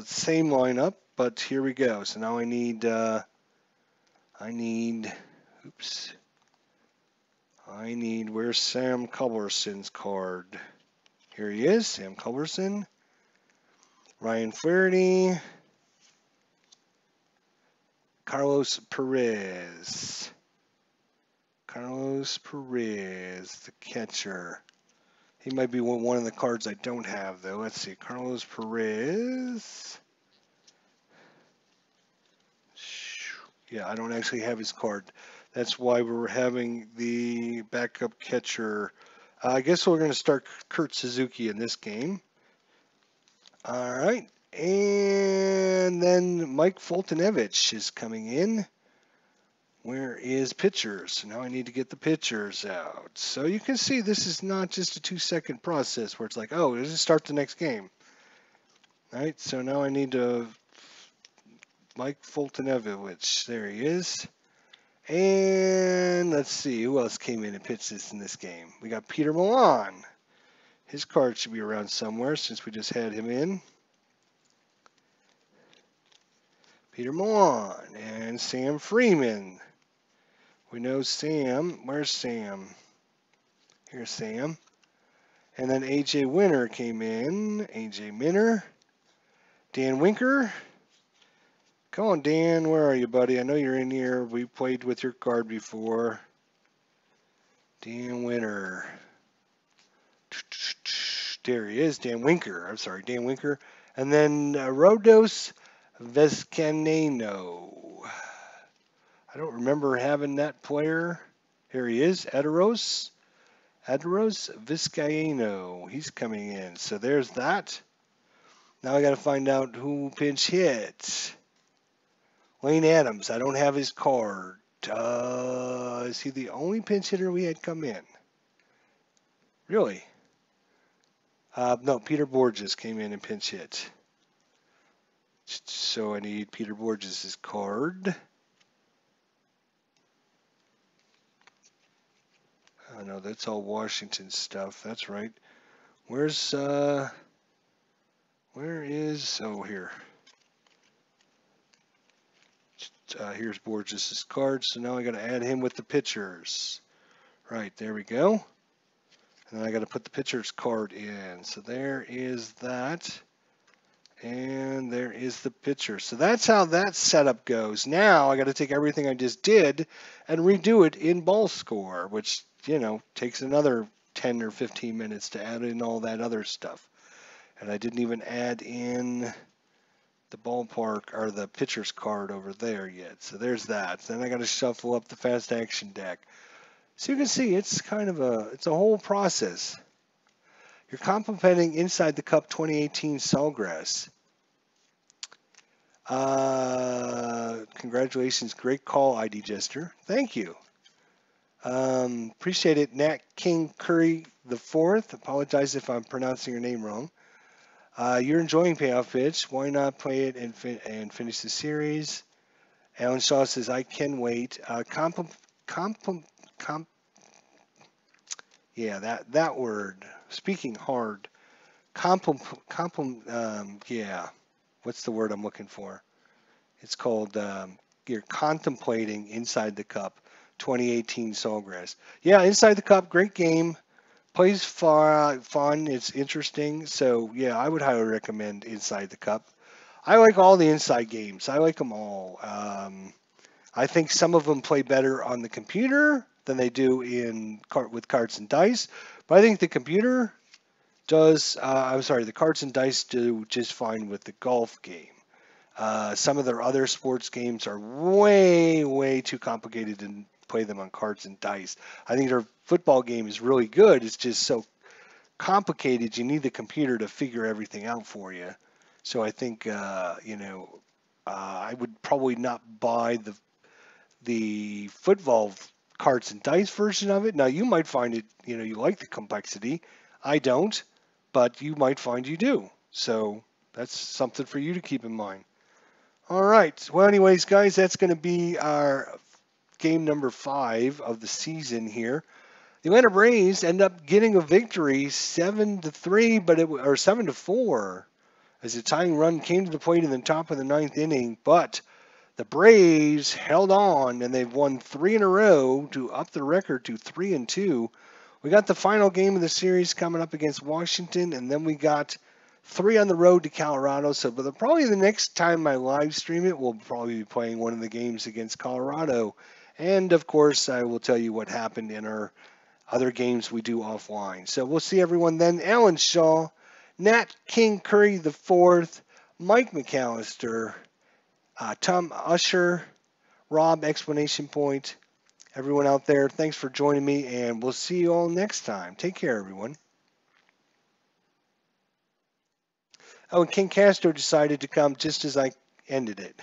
same lineup, but here we go. So now I need, where's Sam Culberson's card? Here he is, Sam Culberson. Ryan Flaherty. Carlos Perez. Carlos Perez, the catcher. He might be one of the cards I don't have, though. Let's see. Carlos Perez. Yeah, I don't actually have his card. That's why we're having the backup catcher. I guess we're going to start Kurt Suzuki in this game. All right. And then Mike Foltynewicz is coming in. Where is pitchers? So now I need to get the pitchers out. So you can see this is not just a 2-second process where it's like, oh, let's just start the next game. All right, so now I need to Mike Foltynewicz. There he is. And let's see, who else came in and pitched this in this game? We got Peter Milan. His card should be around somewhere since we just had him in. Peter Milan and Sam Freeman. We know Sam. Where's Sam? Here's Sam. And then A.J. Winter came in. A.J. Minter. Dan Winker. Come on, Dan. Where are you, buddy? I know you're in here. We played with your card before. Dan Winter. There he is. Dan Winker. I'm sorry, Dan Winker. And then Rodos Vescaneno. I don't remember having that player. Here he is, Aderos Vizcaino. He's coming in. So there's that. Now I got to find out who pinch hit. Lane Adams. I don't have his card. Is he the only pinch hitter we had come in? Really? No, Peter Borges came in and pinch hit. So I need Peter Borges' card. Oh, no, that's all Washington stuff. That's right. Where is, oh, here. Here's Borges' card. So now I got to add him with the pitchers. Right, there we go. And then I got to put the pitcher's card in. So there is that. And there is the pitcher. So that's how that setup goes. Now I got to take everything I just did and redo it in ball score, which, you know, takes another 10 or 15 minutes to add in all that other stuff. And I didn't even add in the ballpark or the pitcher's card over there yet. So there's that. Then I got to shuffle up the fast action deck. So you can see it's kind of it's a whole process. You're contemplating Inside the Cup 2018 Sawgrass. Congratulations. Great call, ID Jester. Thank you. Appreciate it, Nat King Curry IV. Apologize if I'm pronouncing your name wrong. You're enjoying Payoff Pitch. Why not play it and finish the series? Alan Shaw says, I can wait. Yeah, that word. Speaking hard. Yeah. What's the word I'm looking for? It's called, you're contemplating Inside the Cup 2018 Sawgrass. Yeah, Inside the Cup, great game. Plays fun. It's interesting. So yeah, I would highly recommend Inside the Cup. I like all the inside games. I like them all. I think some of them play better on the computer than they do with cards and dice. But I think the computer does. I'm sorry, the cards and dice do just fine with the golf game. Some of their other sports games are way too complicated to play them on cards and dice. I think their football game is really good. It's just so complicated. You need the computer to figure everything out for you. So I think I would probably not buy the football cards and dice version of it. Now you might find it, you like the complexity. I don't, but you might find you do. So that's something for you to keep in mind. All right. Well, anyways, guys, that's going to be our game number 5 of the season here. The Atlanta Braves end up getting a victory, 7-3, or 7-4, as the tying run came to the plate in the top of the ninth inning. But the Braves held on, and they've won 3 in a row to up the record to 3-2. We got the final game of the series coming up against Washington, and then we got 3 on the road to Colorado. So, but probably the next time I live stream it, we'll probably be playing one of the games against Colorado. And of course, I will tell you what happened in our other games we do offline. So we'll see everyone then. Alan Shaw, Nat King Curry IV, Mike McAllister, Tom Usher, Rob Explanation Point, everyone out there, thanks for joining me, and we'll see you all next time. Take care, everyone. Oh, and King Castro decided to come just as I ended it.